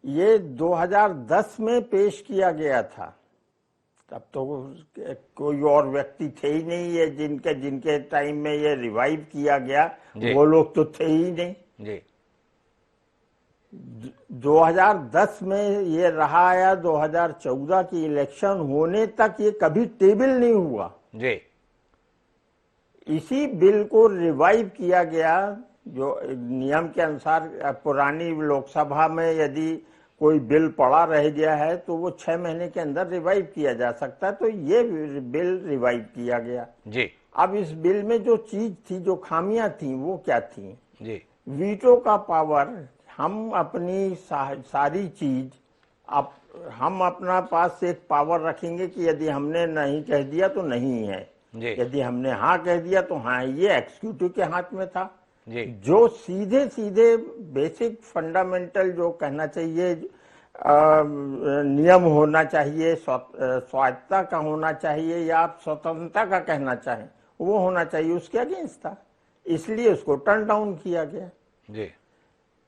ये 2010 में पेश किया गया था। तब तो कोई और व्यक्ति थे ही नहीं, ये जिनके टाइम में ये रिवाइव किया गया वो लोग तो थे ही नहीं जी। 2010 में ये रहा आया, 2014 की इलेक्शन होने तक ये कभी टेबल नहीं हुआ जी। इसी बिल को रिवाइव किया गया जो नियम के अनुसार पुरानी लोकसभा में यदि कोई बिल पड़ा रह गया है तो वो 6 महीने के अंदर रिवाइव किया जा सकता है, तो ये बिल रिवाइव किया गया जी। अब इस बिल में जो चीज थी, जो खामियां थी वो क्या थी जी? वीटो का पावर, हम अपनी सारी चीज हम अपना पास एक पावर रखेंगे कि यदि हमने नहीं कह दिया तो नहीं है, यदि हमने हाँ कह दिया तो हाँ, ये एक्सिक्यूटिव के हाथ में था जी। जो सीधे सीधे बेसिक फंडामेंटल जो कहना चाहिए नियम होना चाहिए, स्वायत्तता का होना चाहिए या आप स्वतंत्रता का कहना चाहें वो होना चाहिए, उसके अगेंस्ट था, इसलिए उसको टर्न डाउन किया गया जी।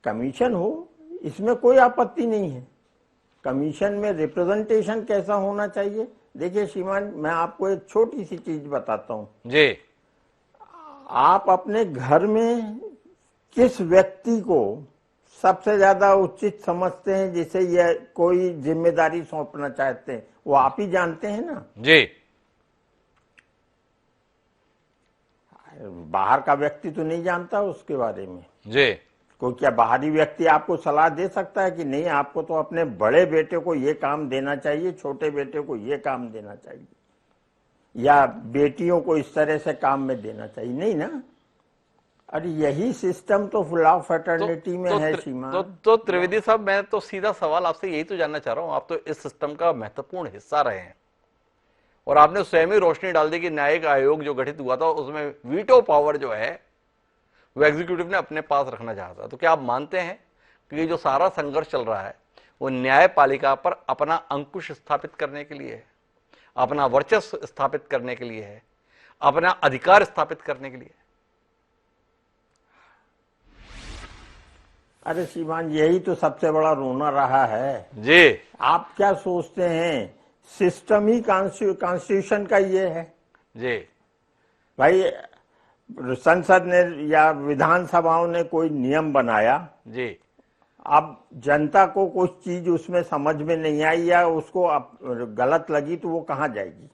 कमीशन हो इसमें कोई आपत्ति नहीं है। कमीशन में रिप्रेजेंटेशन कैसा होना चाहिए? देखिए श्रीमान, मैं आपको एक छोटी सी चीज बताता हूँ जी। आप अपने घर में किस व्यक्ति को सबसे ज्यादा उचित समझते हैं जिसे ये कोई जिम्मेदारी सौंपना चाहते हैं, वो आप ही जानते हैं ना जी। बाहर का व्यक्ति तो नहीं जानता उसके बारे में जी। कोई क्या बाहरी व्यक्ति आपको सलाह दे सकता है कि नहीं आपको तो अपने बड़े बेटे को ये काम देना चाहिए, छोटे बेटे को ये काम देना चाहिए? या बेटियों को इस तरह से काम में देना चाहिए, नहीं ना। अरे यही सिस्टम तो लॉ फैटर्निटी में है सीमा। तो त्रिवेदी साहब, मैं तो सीधा सवाल आपसे यही तो जानना चाह रहा हूं, आप तो इस सिस्टम का महत्वपूर्ण हिस्सा रहे हैं और आपने स्वयं ही रोशनी डाल दी कि न्यायिक आयोग जो गठित हुआ था उसमें वीटो पावर जो है वो एग्जीक्यूटिव ने अपने पास रखना चाहता। तो क्या आप मानते हैं कि ये जो सारा संघर्ष चल रहा है वो न्यायपालिका पर अपना अंकुश स्थापित करने के लिए है, अपना वर्चस्व स्थापित करने के लिए है, अपना अधिकार स्थापित करने के लिए? अरे श्रीमान, यही तो सबसे बड़ा रोना रहा है जी। आप क्या सोचते हैं सिस्टम ही कॉन्स्टिट्यूशन का ये है? जी भाई, संसद ने या विधानसभाओं ने कोई नियम बनाया जी, अब जनता को कुछ चीज उसमें समझ में नहीं आई या उसको गलत लगी तो वो कहाँ जाएगी?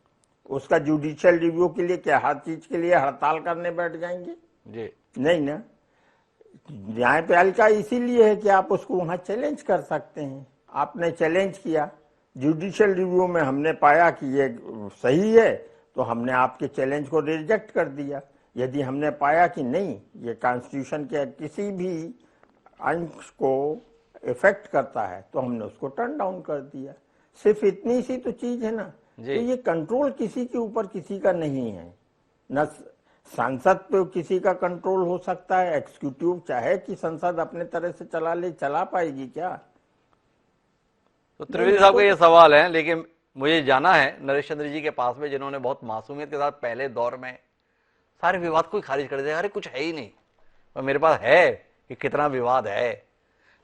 उसका जुडिशियल रिव्यू के लिए क्या हर चीज के लिए हड़ताल करने बैठ जाएंगे? जी नहीं ना। न्यायपालिका इसीलिए है कि आप उसको वहां चैलेंज कर सकते हैं। आपने चैलेंज किया, जुडिशियल रिव्यू में हमने पाया कि ये सही है तो हमने आपके चैलेंज को रिजेक्ट कर दिया। यदि हमने पाया कि नहीं, ये कॉन्स्टिट्यूशन के किसी भी अंश को इफेक्ट करता है तो हमने उसको टर्न डाउन कर दिया। सिर्फ इतनी सी तो चीज है ना। तो ये कंट्रोल किसी के ऊपर किसी का नहीं है, न संसद पे किसी का कंट्रोल हो सकता है। एग्जीक्यूटिव चाहे कि संसद अपने तरह से चला ले, चला पाएगी क्या? तो त्रिवेदी साहब का ये सवाल है, लेकिन मुझे जाना है नरेश चंद्र जी के पास में, जिन्होंने बहुत मासूमियत के साथ पहले दौर में सारे विवाद को ही खारिज कर दिया। अरे कुछ है ही नहीं, और मेरे पास है कि कितना विवाद है।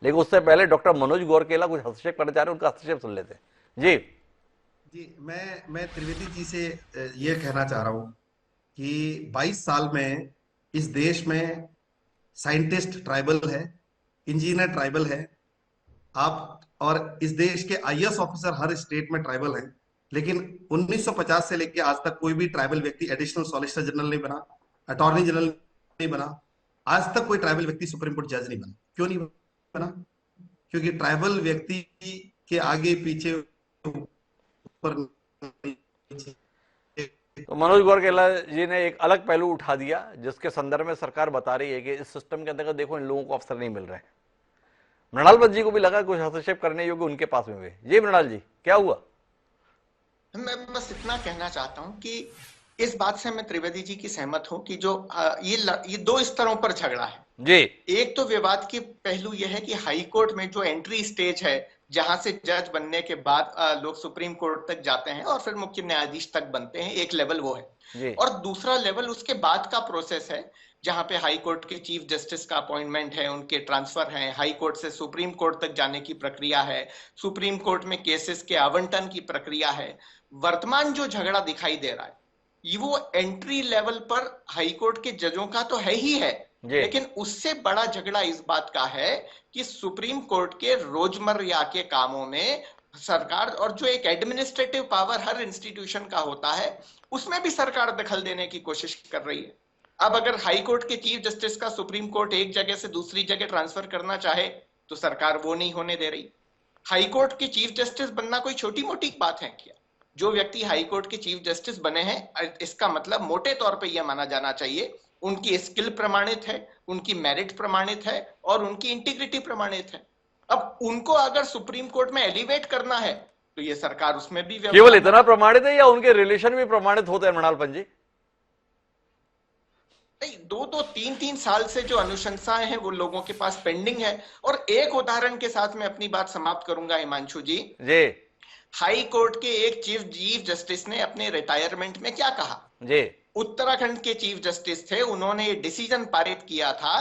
लेकिन उससे पहले डॉक्टर मनोज गोरकेला कुछ हस्तक्षेप करना चाह रहे हैं, उनका हस्तक्षेप सुन लेते हैं। जी मैं त्रिवेदी जी से ये कहना चाह रहा हूं कि 22 साल में इस देश में साइंटिस्ट ट्राइबल है, इंजीनियर ट्राइबल है, आप और इस देश के आईएएस ऑफिसर हर स्टेट में ट्राइबल हैं, लेकिन 1950 से लेकर आज तक कोई भी ट्राइबल व्यक्ति एडिशनल सॉलिसिटर जनरल नहीं बना, अटॉर्नी जनरल नहीं बना, आज तक कोई ट्राइबल व्यक्ति सुप्रीम कोर्ट जज नहीं बना। क्यों नहीं बना? क्योंकि ट्राइबल व्यक्ति के आगे पीछे तो मनोज गोरकेला जी ने एक अलग पहलू उठा दिया, जिसके संदर्भ में सरकार बता रही है कि इस सिस्टम के अंतर्गत देखो इन लोगों को अफसर नहीं मिल रहे हैं। मृणाल बंद जी को भी लगा कुछ हस्तक्षेप करने योग्य उनके पास में हुए। जी मृणाल जी, क्या हुआ? मैं बस इतना कहना चाहता हूं कि इस बात से मैं त्रिवेदी जी की सहमत हूं कि जो ये दो स्तरों पर झगड़ा है जी। एक तो विवाद की पहलू यह है कि हाई कोर्ट में जो एंट्री स्टेज है, जहां से जज बनने के बाद लोग सुप्रीम कोर्ट तक जाते हैं और फिर मुख्य न्यायाधीश तक बनते हैं, एक लेवल वो है। और दूसरा लेवल उसके बाद का प्रोसेस है, जहां पे हाई कोर्ट के चीफ जस्टिस का अपॉइंटमेंट है, उनके ट्रांसफर है, हाई कोर्ट से सुप्रीम कोर्ट तक जाने की प्रक्रिया है, सुप्रीम कोर्ट में केसेस के आवंटन की प्रक्रिया है। वर्तमान जो झगड़ा दिखाई दे रहा है ये वो एंट्री लेवल पर हाई कोर्ट के जजों का तो है ही है, लेकिन उससे बड़ा झगड़ा इस बात का है कि सुप्रीम कोर्ट के रोजमर्रा के कामों में सरकार, और जो एक एडमिनिस्ट्रेटिव पावर हर इंस्टीट्यूशन का होता है, उसमें भी सरकार दखल देने की कोशिश कर रही है। अब अगर हाई कोर्ट के चीफ जस्टिस का सुप्रीम कोर्ट एक जगह से दूसरी जगह ट्रांसफर करना चाहे तो सरकार वो नहीं होने दे रही। हाई कोर्ट के चीफ जस्टिस बनना कोई छोटी मोटी बात है क्या? जो व्यक्ति हाई कोर्ट के चीफ जस्टिस बने हैं, इसका मतलब मोटे तौर पे यह माना जाना चाहिए उनकी स्किल प्रमाणित है, उनकी मेरिट प्रमाणित है और उनकी इंटीग्रिटी प्रमाणित है। अब उनको अगर सुप्रीम कोर्ट में एलिवेट करना है तो ये सरकार उसमें भी केवल इतना प्रमाणित है या उनके रिलेशन भी प्रमाणित होते हैं मृणाल पंजी? नहीं, 2-3 साल से जो अनुशंसाएं हैं वो लोगों के पास पेंडिंग है। और एक उदाहरण के साथ मैं अपनी बात समाप्त करूंगा हिमांशु जी। हाई कोर्ट के एक चीफ जस्टिस ने अपने रिटायरमेंट में क्या कहा? उत्तराखंड के चीफ जस्टिस थे, उन्होंने ये डिसीजन पारित किया था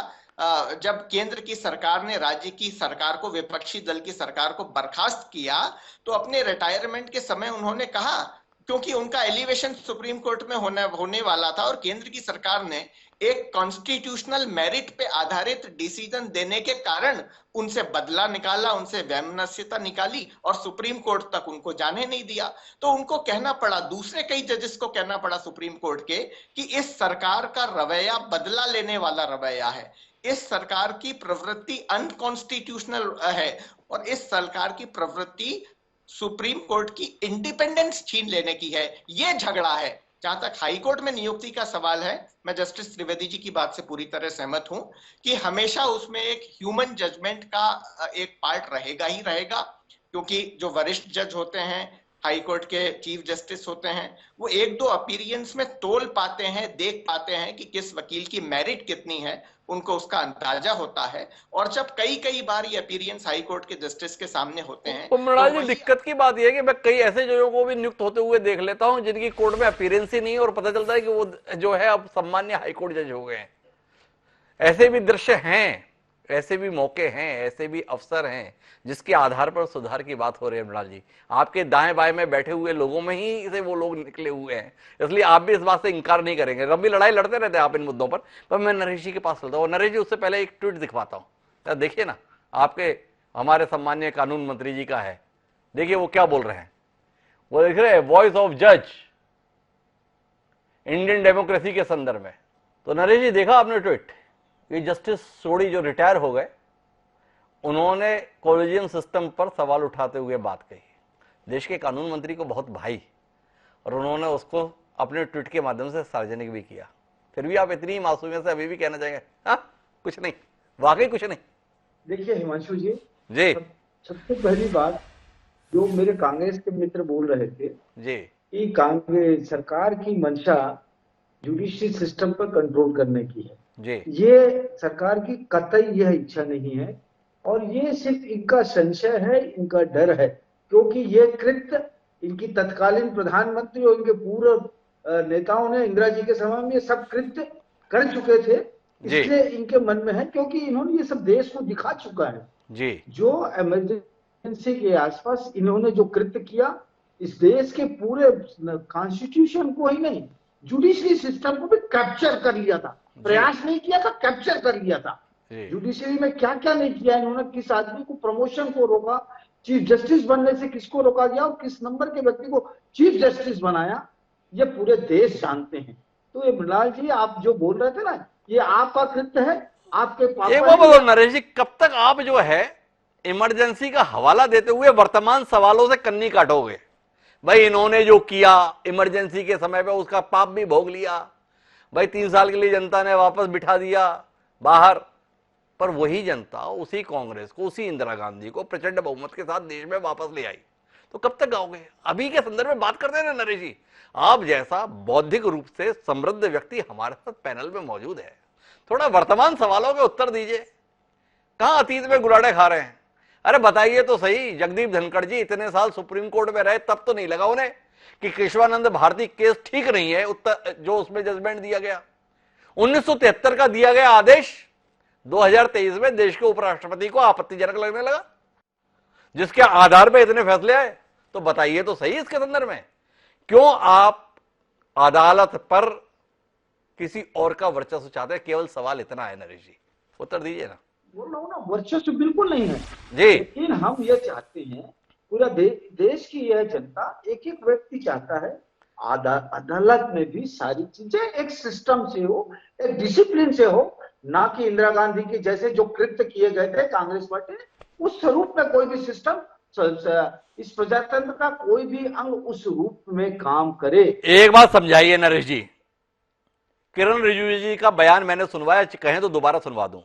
जब केंद्र की सरकार ने राज्य की सरकार को, विपक्षी दल की सरकार को बर्खास्त किया, तो अपने रिटायरमेंट के समय उन्होंने कहा, क्योंकि उनका एलिवेशन सुप्रीम कोर्ट में होने वाला था और केंद्र की सरकार ने एक कॉन्स्टिट्यूशनल मेरिट पे आधारित डिसीजन देने के कारण उनसे बदला निकाला, उनसे वैमनस्यता निकाली और सुप्रीम कोर्ट तक उनको जाने नहीं दिया। तो उनको कहना पड़ा, दूसरे कई जजेस को कहना पड़ा सुप्रीम कोर्ट के, कि इस सरकार का रवैया बदला लेने वाला रवैया है, इस सरकार की प्रवृत्ति अनकॉन्स्टिट्यूशनल है और इस सरकार की प्रवृत्ति सुप्रीम कोर्ट की इंडिपेंडेंस छीन लेने की है। यह झगड़ा है जहां तक हाईकोर्ट में नियुक्ति का सवाल है, मैं जस्टिस त्रिवेदी जी की बात से पूरी तरह सहमत हूं कि हमेशा उसमें एक ह्यूमन जजमेंट का एक पार्ट रहेगा ही रहेगा, क्योंकि जो वरिष्ठ जज होते हैं, हाई कोर्ट के चीफ जस्टिस होते हैं, वो एक दो अपीयरेंस में तोल पाते हैं, देख पाते हैं कि किस वकील की मेरिट कितनी है, उनको उसका अंदाजा होता है। और जब कई कई बार ये अपीयरेंस हाई कोर्ट के जस्टिस के सामने होते हैं, तो मृणाल जी, वही दिक्कत की बात यह है कि मैं कई ऐसे जजों को भी नियुक्त होते हुए देख लेता हूं जिनकी कोर्ट में अपीयरेंस ही नहीं है और पता चलता है कि वो जो है अब सम्मान्य हाईकोर्ट जज हो गए हैं। ऐसे भी दृश्य हैं, ऐसे भी मौके हैं, ऐसे भी अवसर हैं जिसके आधार पर सुधार की बात हो रही है। मृणाल जी, आपके दाएं बाएं में बैठे हुए लोगों में ही से वो लोग निकले हुए हैं, इसलिए आप भी इस बात से इंकार नहीं करेंगे। लंबी लड़ाई लड़ते रहते हैं आप इन मुद्दों पर मैं नरेश जी के पास चलता हूँ। नरेश जी, उससे पहले एक ट्वीट दिखवाता हूँ, देखिए ना, आपके हमारे सम्मान्य कानून मंत्री जी का है। देखिए वो क्या बोल रहे हैं, वो लिख रहे हैं वॉइस ऑफ जज इंडियन डेमोक्रेसी के संदर्भ में। तो नरेश जी, देखा आपने ट्वीट? ये जस्टिस सोढ़ी जो रिटायर हो गए, उन्होंने कॉलेजियम सिस्टम पर सवाल उठाते हुए बात कही, देश के कानून मंत्री को बहुत भाई, और उन्होंने उसको अपने ट्वीट के माध्यम से सार्वजनिक भी किया। फिर भी आप इतनी मासूमियत से अभी भी कहना चाहेंगे हाँ कुछ नहीं, वाकई कुछ नहीं? देखिए हिमांशु जी, जी सबसे पहली बात जो मेरे कांग्रेस के मित्र बोल रहे थे जी कि कांग्रेस सरकार की मंशा जुडिशरी सिस्टम पर कंट्रोल करने की है जी, ये सरकार की कतई यह इच्छा नहीं है, और ये सिर्फ इनका संशय है, इनका डर है, क्योंकि ये कृत्य इनकी तत्कालीन प्रधानमंत्री और इनके पूर्व नेताओं ने इंदिरा जी के समय में ये सब कृत्य कर चुके थे। इसलिए इनके मन में है, क्योंकि इन्होंने ये सब देश को दिखा चुका है जी, जो इमरजेंसी के आसपास इन्होंने जो कृत्य किया, इस देश के पूरे कॉन्स्टिट्यूशन को ही नहीं, जुडिशरी सिस्टम को भी कैप्चर कर लिया था। प्रयास नहीं किया था, कैप्चर कर लिया था। जुडिशरी में क्या क्या नहीं किया इन्होंने, किस आदमी को प्रमोशन को रोका, चीफ जस्टिस बनने से किसको रोका गया और किस नंबर के व्यक्ति को चीफ जस्टिस बनाया, ये पूरे देश जानते हैं। तो ये मृणाल जी, आप जो बोल रहे थे ना, ये आपका कृत्य है, आपके एक वो बोलो नरेश जी, कब तक आप जो है इमरजेंसी का हवाला देते हुए वर्तमान सवालों से कन्नी काटोगे? भाई इन्होंने जो किया इमरजेंसी के समय पे उसका पाप भी भोग लिया, भाई 3 साल के लिए जनता ने वापस बिठा दिया बाहर, पर वही जनता उसी कांग्रेस को, उसी इंदिरा गांधी को प्रचंड बहुमत के साथ देश में वापस ले आई। तो कब तक आओगे? अभी के संदर्भ में बात करते हैं ना नरेश जी, आप जैसा बौद्धिक रूप से समृद्ध व्यक्ति हमारे साथ पैनल में मौजूद है, थोड़ा वर्तमान सवालों के उत्तर दीजिए। कहां अतीत में गुलाड़े खा रहे हैं? अरे बताइए तो सही, जगदीप धनखड़ जी इतने साल सुप्रीम कोर्ट में रहे, तब तो नहीं लगा उन्हें कि केशवानंद भारती केस ठीक नहीं है, उत्तर जो उसमें जजमेंट दिया गया 1973 का दिया गया आदेश 2023 में देश के उपराष्ट्रपति को आपत्तिजनक लगने लगा, जिसके आधार पर इतने फैसले आए? तो बताइए तो सही इसके संदर्भ में क्यों आप अदालत पर किसी और का वर्चस्व चाहते हैं? केवल सवाल इतना है नरेश जी, उत्तर दीजिए ना। बोल रहा हूं ना, वर्चस्व बिल्कुल नहीं है जी, लेकिन हम ये चाहते हैं, पूरा देश की यह जनता, एक एक व्यक्ति चाहता है अदालत में भी सारी चीजें एक सिस्टम से हो, एक डिसिप्लिन से हो, ना कि इंदिरा गांधी के जैसे जो कृत्य किए गए थे कांग्रेस पार्टी ने, उस स्वरूप में कोई भी सिस्टम, इस प्रजातंत्र का कोई भी अंग उस रूप में काम करे। एक बात समझाइए नरेश जी, किरण रिजिजू जी का बयान मैंने सुनवाया, कहें तो दोबारा सुनवा दूं।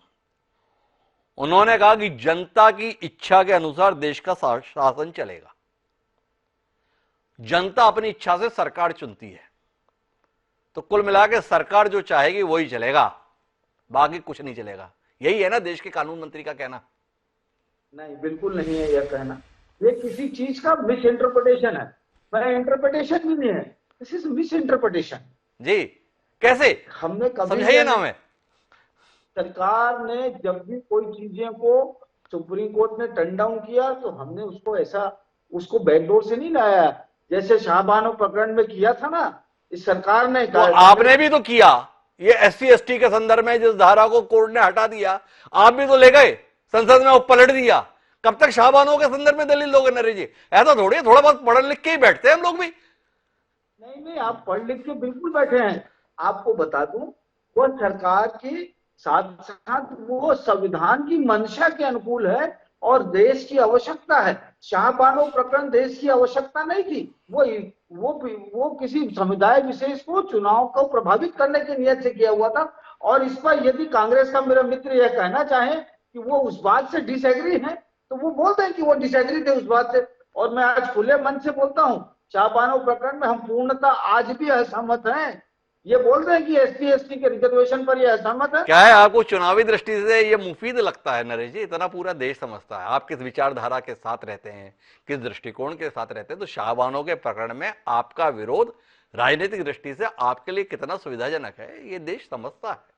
उन्होंने कहा कि जनता की इच्छा के अनुसार देश का शासन चलेगा, जनता अपनी इच्छा से सरकार चुनती है, तो कुल मिला के सरकार जो चाहेगी वही चलेगा, बाकी कुछ नहीं चलेगा। यही है ना देश के कानून मंत्री का कहना? नहीं, बिल्कुल नहीं है यह कहना, ये किसी चीज का मिस इंटरप्रिटेशन है, मेरा इंटरप्रिटेशन भी नहीं है, दिस इज मिस इंटरप्रिटेशन। जी, कैसे? हमने कभी समझाइए ना हमें। सरकार ने जब भी कोई चीजें को सुप्रीम कोर्ट ने टर्न डाउन किया तो हमने उसको ऐसा, उसको बैकडोर से नहीं लाया, जैसे शाहबानो प्रकरण में किया था ना, इस सरकार ने तो आपने भी तो किया, ये SC/ST के संदर्भ में जिस धारा को कोर्ट ने हटा दिया, आप भी तो ले गए संसद में, वो पलट दिया। कब तक शाहबानो के संदर्भ में दलील दोगे नरेश जी? ऐसा थोड़ी, थोड़ा बहुत पढ़ लिख के ही बैठते हैं हम लोग भी। नहीं, आप पढ़ लिख के बिल्कुल बैठे हैं। आपको बता दूं, वो सरकार के साथ साथ वो संविधान की मंशा के अनुकूल है और देश की आवश्यकता है शाहबानो प्रकरण देश की आवश्यकता नहीं थी। वो किसी समुदाय विशेष को चुनाव को प्रभावित करने की नियत से किया हुआ था। और इस पर यदि कांग्रेस का मेरा मित्र यह कहना चाहे कि वो उस बात से डिसएग्री है तो वो बोलते हैं कि वो डिसएग्री थे उस बात से। और मैं आज खुले मन से बोलता हूं, शाहबानो प्रकरण में हम पूर्णतः आज भी असहमत हैं। ये बोल रहे हैं कि SC/ST के रिजर्वेशन पर ये असहमत है। क्या है, आपको चुनावी दृष्टि से ये मुफीद लगता है नरेश जी? इतना पूरा देश समझता है आप किस विचारधारा के साथ रहते हैं, किस दृष्टिकोण के साथ रहते हैं, तो शाहबानो के प्रकरण में आपका विरोध राजनीतिक दृष्टि से आपके लिए कितना सुविधाजनक है ये देश समझता है।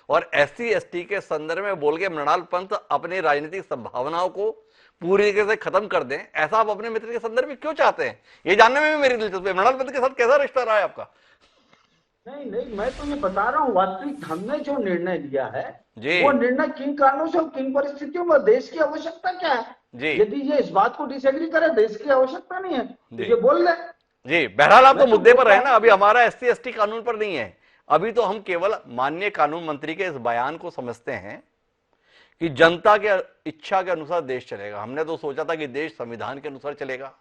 और SC/ST के संदर्भ में बोल के मृणाल पंत अपनी राजनीतिक संभावनाओं को पूरी तरीके से खत्म कर दें, ऐसा आप अपने मित्र के संदर्भ में क्यों चाहते हैं? ये जानने में भी मेरी दिलचस्पी है, मृणाल पंत के साथ कैसा रिश्ता रहा है आपका? नहीं, मैं तो ये बता रहा हूँ, वास्तविक हमने जो निर्णय लिया है जी। वो निर्णय किन कारणों से और किन परिस्थितियों में, देश की आवश्यकता क्या है जी। यदि ये इस बात को डिसएग्री करे, देश की आवश्यकता नहीं है तो ये बोल ले। जी, बहरहाल आप तो मुद्दे पर है ना, अभी हमारा SC/ST कानून पर नहीं है। अभी तो हम केवल माननीय कानून मंत्री के इस बयान को समझते हैं कि जनता के इच्छा के अनुसार देश चलेगा। हमने तो सोचा था कि देश संविधान के अनुसार चलेगा,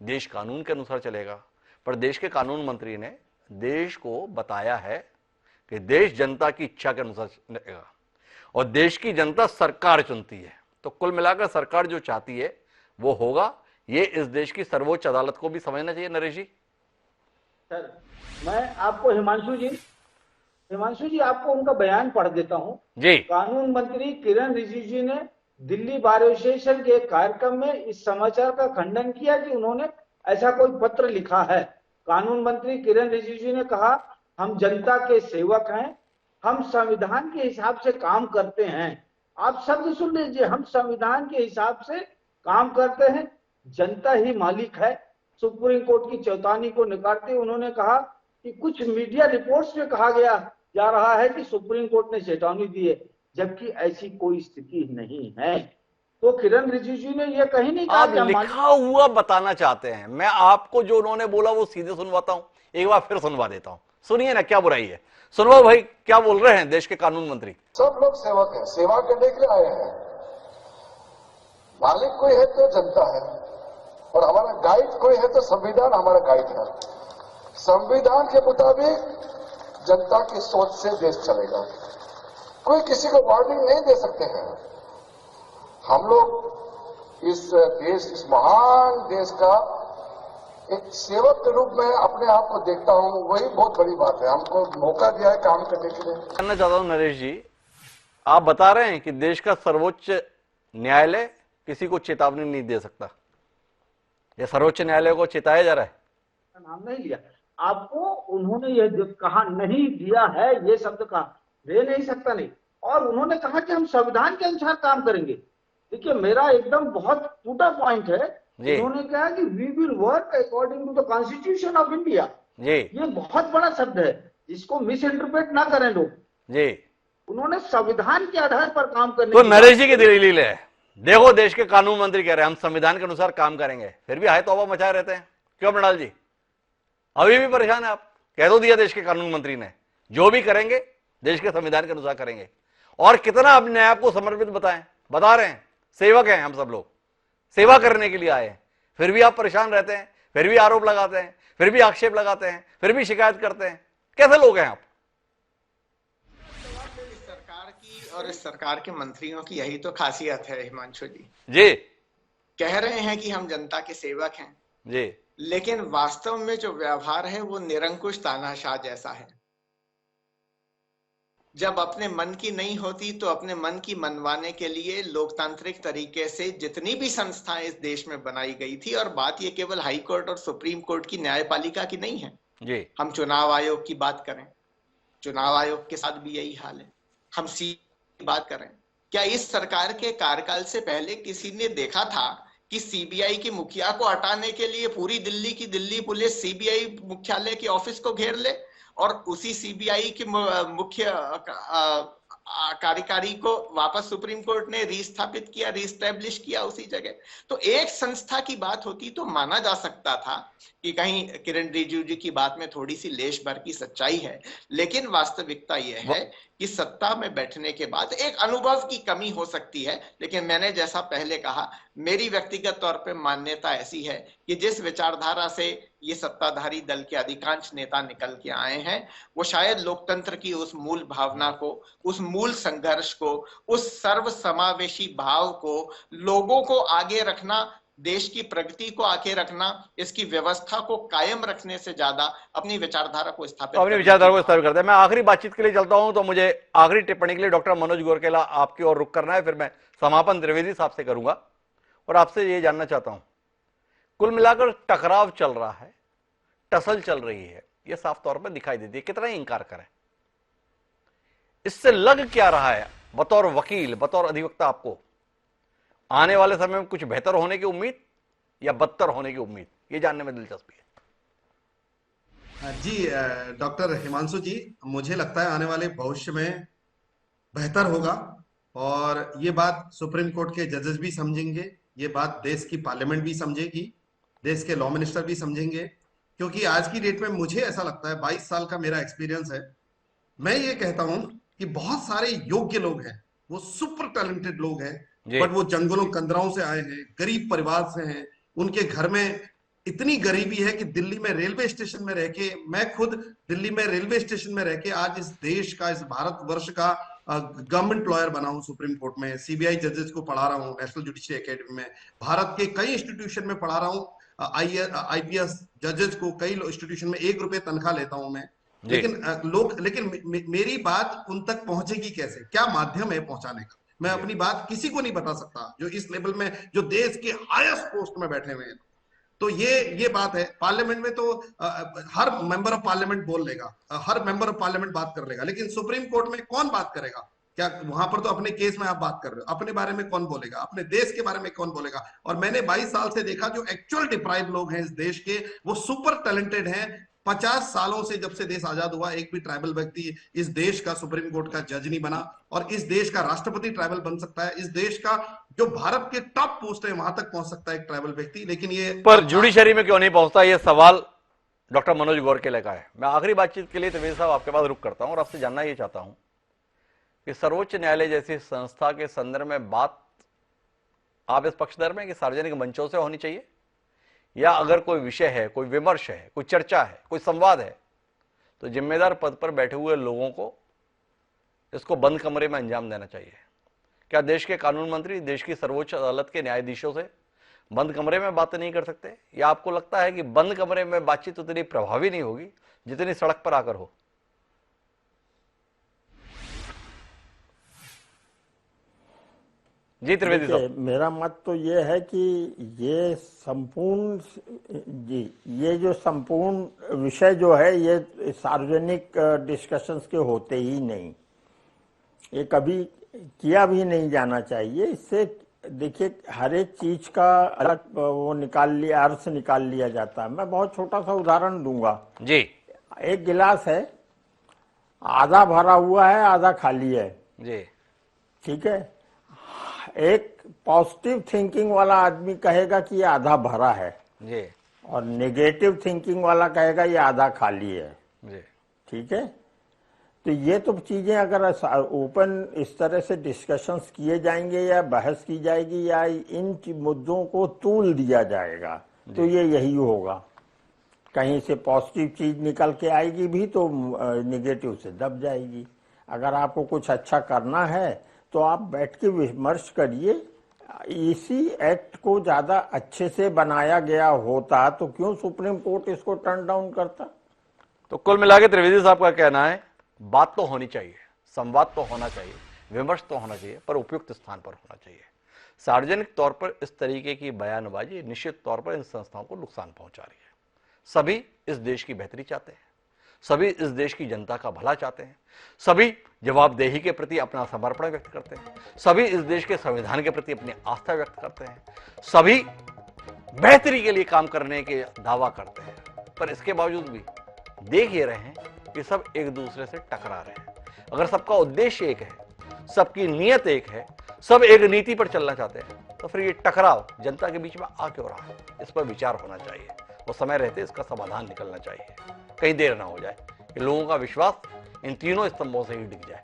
देश कानून के अनुसार चलेगा, पर देश के कानून मंत्री ने देश को बताया है कि देश जनता की इच्छा के अनुसार चलेगा और देश की जनता सरकार चुनती है। तो कुल मिलाकर सरकार जो चाहती है वो होगा। ये इस देश की सर्वोच्च अदालत को भी समझना चाहिए नरेश जी। सर, मैं आपको हिमांशु जी आपको उनका बयान पढ़ देता हूं जी। कानून मंत्री किरण रिजिजू ने दिल्ली बार एसोसिएशन के एक कार्यक्रम में इस समाचार का खंडन किया कि उन्होंने ऐसा कोई पत्र लिखा है। कानून मंत्री किरण रिजिजू ने कहा, हम जनता के सेवक हैं, हम संविधान के हिसाब से काम करते हैं। आप शब्द सुन लीजिए, हम संविधान के हिसाब से काम करते हैं, जनता ही मालिक है। सुप्रीम कोर्ट की चेतावनी को नकारते हुए उन्होंने कहा कि कुछ मीडिया रिपोर्ट्स में कहा जा रहा है कि सुप्रीम कोर्ट ने चेतावनी दी है, जबकि ऐसी कोई स्थिति नहीं है। तो किरण रिजिजू ने यह कहीं नहीं कहा आप लिखा हुआ बताना चाहते हैं। मैं आपको जो उन्होंने बोला वो सीधे सुनवाता हूं, एक बार फिर सुनवा देता हूं, सुनिए ना, क्या बुराई है? सुनवाओ भाई, क्या बोल रहे हैं देश के कानून मंत्री? सब लोग सेवक हैं, सेवा करने के लिए आए हैं। मालिक कोई है तो जनता है, और हमारा गाइड कोई है तो संविधान हमारा गाइड है। संविधान के मुताबिक जनता की सोच से देश चलेगा। कोई किसी को वार्निंग नहीं दे सकते हैं। हम लोग इस देश, इस महान देश का एक सेवक के रूप में अपने आप को देखता हूं, वही बहुत बड़ी बात है। हमको मौका दिया है काम करने के लिए। जानना चाहता हूं नरेश जी, आप बता रहे हैं कि देश का सर्वोच्च न्यायालय किसी को चेतावनी नहीं दे सकता, या सर्वोच्च न्यायालय को चेताया जा रहा है? नाम नहीं लिया आपको, उन्होंने यह कहा नहीं दिया है, ये शब्द कहा, दे नहीं सकता नहीं। और उन्होंने कहा कि हम संविधान के अनुसार काम करेंगे। देखिए, मेरा एकदम बहुत टूटा पॉइंट है। उन्होंने कहा कि we will work according to the constitution of India. ये बहुत बड़ा शब्द है, इसको मिस इंटरप्रेट ना करें लोग जी। उन्होंने संविधान के आधार पर काम करने तो नरेश जी की दलील है, देखो देश के कानून मंत्री कह रहे हैं हम संविधान के अनुसार काम करेंगे, फिर भी हाय तौबा मचाए रहते हैं। क्यों मृणाल जी, अभी भी परेशान है आप? कह दो दिया देश के कानून मंत्री ने, जो भी करेंगे देश के संविधान के अनुसार करेंगे। और कितना अपने आप को समर्पित बताएं, बता रहे हैं सेवक हैं हम सब लोग, सेवा करने के लिए आए हैं, फिर भी आप परेशान रहते हैं, फिर भी आरोप लगाते हैं, फिर भी आक्षेप लगाते हैं, फिर भी शिकायत करते हैं। कैसे लोग हैं आप? सरकार की और इस सरकार के मंत्रियों की यही तो खासियत है हिमांशु जी। जी, कह रहे हैं कि हम जनता के सेवक हैं जी, लेकिन वास्तव में जो व्यवहार है वो निरंकुश तानाशाह जैसा है। जब अपने मन की नहीं होती तो अपने मन की मनवाने के लिए लोकतांत्रिक तरीके से जितनी भी संस्थाएं इस देश में बनाई गई थी, और बात ये केवल हाई कोर्ट और सुप्रीम कोर्ट की न्यायपालिका की नहीं है जी। हम चुनाव आयोग की बात करें, चुनाव आयोग के साथ भी यही हाल है। हम सी की बात करें, क्या इस सरकार के कार्यकाल से पहले किसी ने देखा था कि सीबीआई के मुखिया को हटाने के लिए पूरी दिल्ली की दिल्ली पुलिस सीबीआई मुख्यालय के ऑफिस को घेर ले और उसी सीबीआई के मुख्य कार्यकारी को वापस सुप्रीम कोर्ट ने रीस्थापित किया, रीस्टैब्लिश किया उसी जगह। तो एक संस्था की बात होती तो माना जा सकता था कि कहीं किरण रिजिजू की बात में थोड़ी सी लेश भर की सच्चाई है, लेकिन वास्तविकता यह है कि सत्ता में बैठने के बाद एक अनुभव की कमी हो सकती है। लेकिन मैंने जैसा पहले कहा, मेरी व्यक्तिगत तौर पे मान्यता ऐसी है कि जिस विचारधारा से ये सत्ताधारी दल के अधिकांश नेता निकल के आए हैं, वो शायद लोकतंत्र की उस मूल भावना को, उस मूल संघर्ष को, उस सर्व समावेशी भाव को, लोगों को आगे रखना, देश की प्रगति को आगे रखना, इसकी व्यवस्था को कायम रखने से ज्यादा अपनी विचारधारा को स्थापित करते हैं। मैं आखिरी बातचीत के लिए चलता हूं, तो मुझे आखिरी टिप्पणी के लिए डॉक्टर मनोज गोरकेला आपकी ओर रुख करना है, फिर मैं समापन त्रिवेदी साहब से करूंगा और आपसे ये जानना चाहता हूं, कुल मिलाकर टकराव चल रहा है, टसल चल रही है, यह साफ तौर पर दिखाई देती है, कितना ही इंकार करें। इससे लग क्या रहा है बतौर वकील, बतौर अधिवक्ता, आपको आने वाले समय में कुछ बेहतर होने की उम्मीद या बदतर होने की उम्मीद, ये जानने में दिलचस्पी है। जी डॉक्टर हिमांशु जी, मुझे लगता है आने वाले भविष्य में बेहतर होगा, और ये बात सुप्रीम कोर्ट के जजेस भी समझेंगे, ये बात देश की पार्लियामेंट भी समझेगी, देश के लॉ मिनिस्टर भी समझेंगे। क्योंकि आज की डेट में मुझे ऐसा लगता है, 22 साल का मेरा एक्सपीरियंस है, मैं ये कहता हूं कि बहुत सारे योग्य लोग हैं, वो सुपर टैलेंटेड लोग हैं, बट वो जंगलों कंदराओं से आए हैं, गरीब परिवार से हैं, उनके घर में इतनी गरीबी है कि दिल्ली में रेलवे स्टेशन में रह के, मैं खुद दिल्ली में रेलवे स्टेशन में रह के आज इस देश का, इस भारतवर्ष का गवर्नमेंट लॉयर बना हूं, सुप्रीम कोर्ट में सीबीआई जजेस को पढ़ा रहा हूं, नेशनल जुडिशरी एकेडमी में, भारत के कई इंस्टीट्यूशन में पढ़ा रहा हूं, आईपीएस जजेस को कई इंस्टीट्यूशन में 1 रुपए तनख्वाह लेता हूं मैं। लेकिन मेरी बात उन तक पहुंचेगी कैसे, क्या माध्यम है पहुंचाने का? मैं अपनी बात किसी को नहीं बता सकता जो इस लेवल में, जो देश के हाईएस्ट पोस्ट में बैठे हुए हैं। तो ये बात है। पार्लियामेंट में तो हर मेंबर ऑफ पार्लियामेंट बोल लेगा, हर मेंबर ऑफ पार्लियामेंट बात कर लेगा, लेकिन सुप्रीम कोर्ट में कौन बात करेगा? क्या वहां पर तो अपने केस में आप बात कर रहे हो, अपने बारे में कौन बोलेगा, अपने देश के बारे में कौन बोलेगा? और मैंने 22 साल से देखा, जो एक्चुअल डिप्राइव लोग हैं इस देश के, वो सुपर टैलेंटेड हैं। 50 सालों से, जब से देश आजाद हुआ, एक भी ट्राइबल व्यक्ति इस देश का सुप्रीम कोर्ट का जज नहीं बना, और इस देश का राष्ट्रपति ट्राइबल बन सकता है, इस देश का जो भारत के टॉप पोस्ट है वहां तक पहुंच सकता है एक ट्राइबल व्यक्ति, लेकिन ये पर जुडिशरी में क्यों नहीं पहुंचता, ये सवाल डॉक्टर मनोज गोरकेला का है। मैं आखिरी बातचीत के लिए त्रिवेदी साहब आपके पास रुक करता हूं और आपसे जानना ये चाहता हूं कि सर्वोच्च न्यायालय जैसी संस्था के संदर्भ में बात आप इस पक्षधर में कि सार्वजनिक मंचों से होनी चाहिए, या अगर कोई विषय है, कोई विमर्श है, कोई चर्चा है, कोई संवाद है, तो जिम्मेदार पद पर बैठे हुए लोगों को इसको बंद कमरे में अंजाम देना चाहिए? क्या देश के कानून मंत्री देश की सर्वोच्च अदालत के न्यायाधीशों से बंद कमरे में बातें नहीं कर सकते, या आपको लगता है कि बंद कमरे में बातचीत उतनी प्रभावी नहीं होगी जितनी सड़क पर आकर हो? जी त्रिवेदी साहब। मेरा मत तो ये है कि ये जो संपूर्ण विषय जो है, ये सार्वजनिक डिस्कशंस के होते ही नहीं, ये कभी किया भी नहीं जाना चाहिए। इससे देखिए, हर एक चीज का अलग वो अर्थ निकाल लिया जाता है। मैं बहुत छोटा सा उदाहरण दूंगा जी। एक गिलास है, आधा भरा हुआ है, आधा खाली है जी, ठीक है। एक पॉजिटिव थिंकिंग वाला आदमी कहेगा कि ये आधा भरा है जी, और नेगेटिव थिंकिंग वाला कहेगा ये आधा खाली है जी, ठीक है। तो ये तो चीजें अगर ओपन इस तरह से डिस्कशंस किए जाएंगे या बहस की जाएगी या इन मुद्दों को तूल दिया जाएगा, तो ये यही होगा। कहीं से पॉजिटिव चीज निकल के आएगी भी तो निगेटिव से दब जाएगी। अगर आपको कुछ अच्छा करना है तो आप बैठ के विमर्श करिए। इसी एक्ट को ज्यादा अच्छे से बनाया गया होता तो क्यों सुप्रीम कोर्ट इसको टर्न डाउन करता? तो कुल मिला के त्रिवेदी साहब का कहना है, बात तो होनी चाहिए, संवाद तो होना चाहिए, विमर्श तो होना चाहिए, पर उपयुक्त स्थान पर होना चाहिए। सार्वजनिक तौर पर इस तरीके की बयानबाजी निश्चित तौर पर इन संस्थाओं को नुकसान पहुंचा रही है। सभी इस देश की बेहतरी चाहते हैं, सभी इस देश की जनता का भला चाहते हैं, सभी जवाबदेही के प्रति अपना समर्पण व्यक्त करते हैं, सभी इस देश के संविधान के प्रति अपनी आस्था व्यक्त करते हैं, सभी बेहतरी के लिए काम करने के दावा करते हैं। पर इसके बावजूद भी देख ये रहे हैं कि सब एक दूसरे से टकरा रहे हैं। अगर सबका उद्देश्य एक है सबकी नीयत एक है, सब एक नीति पर चलना चाहते हैं, तो फिर ये टकराव जनता के बीच में आ क्यों रहा है? इस पर विचार होना चाहिए और समय रहते इसका समाधान निकलना चाहिए। कहीं देर ना हो जाए कि लोगों का विश्वास इन तीनों स्तंभों से ही डिग जाए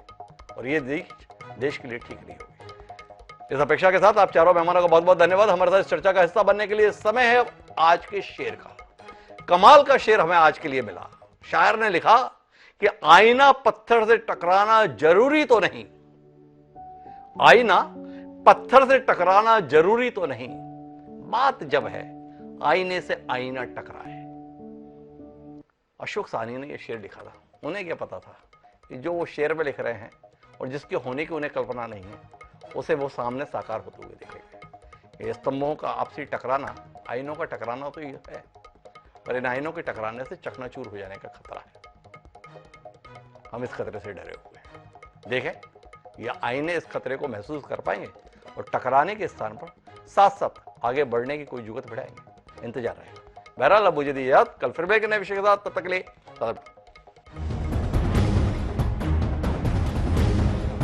और ये देश के लिए ठीक नहीं होगी। इस अपेक्षा के साथ आप चारों मेहमानों का बहुत बहुत धन्यवाद हमारे साथ इस चर्चा का हिस्सा बनने के लिए। समय है आज के शेर का। कमाल का शेर हमें आज के लिए मिला। शायर ने लिखा कि आईना पत्थर से टकराना जरूरी तो नहीं, आईना पत्थर से टकराना जरूरी तो नहीं, बात जब है आईने से आईना टकराए। अशोक साहनी ने यह शेर लिखा था। उन्हें क्या पता था कि जो वो शेर में लिख रहे हैं और जिसके होने की उन्हें कल्पना नहीं है, उसे वो सामने साकार होते हुए दिखेंगे। ये स्तंभों का आपसी टकराना, आईनों का टकराना तो ये है, पर इन आईनों के टकराने से चकनाचूर हो जाने का खतरा है। हम इस खतरे से डरे हुए हैं। देखें ये आईने इस खतरे को महसूस कर पाएंगे और टकराने के स्थान पर साथ साथ आगे बढ़ने की कोई जुगत बढ़ाएंगे। इंतजार रहेगा। बहरहाल अब मुझे दीजिए, कल फिर एक नए विषय के साथ, तब तक के लिए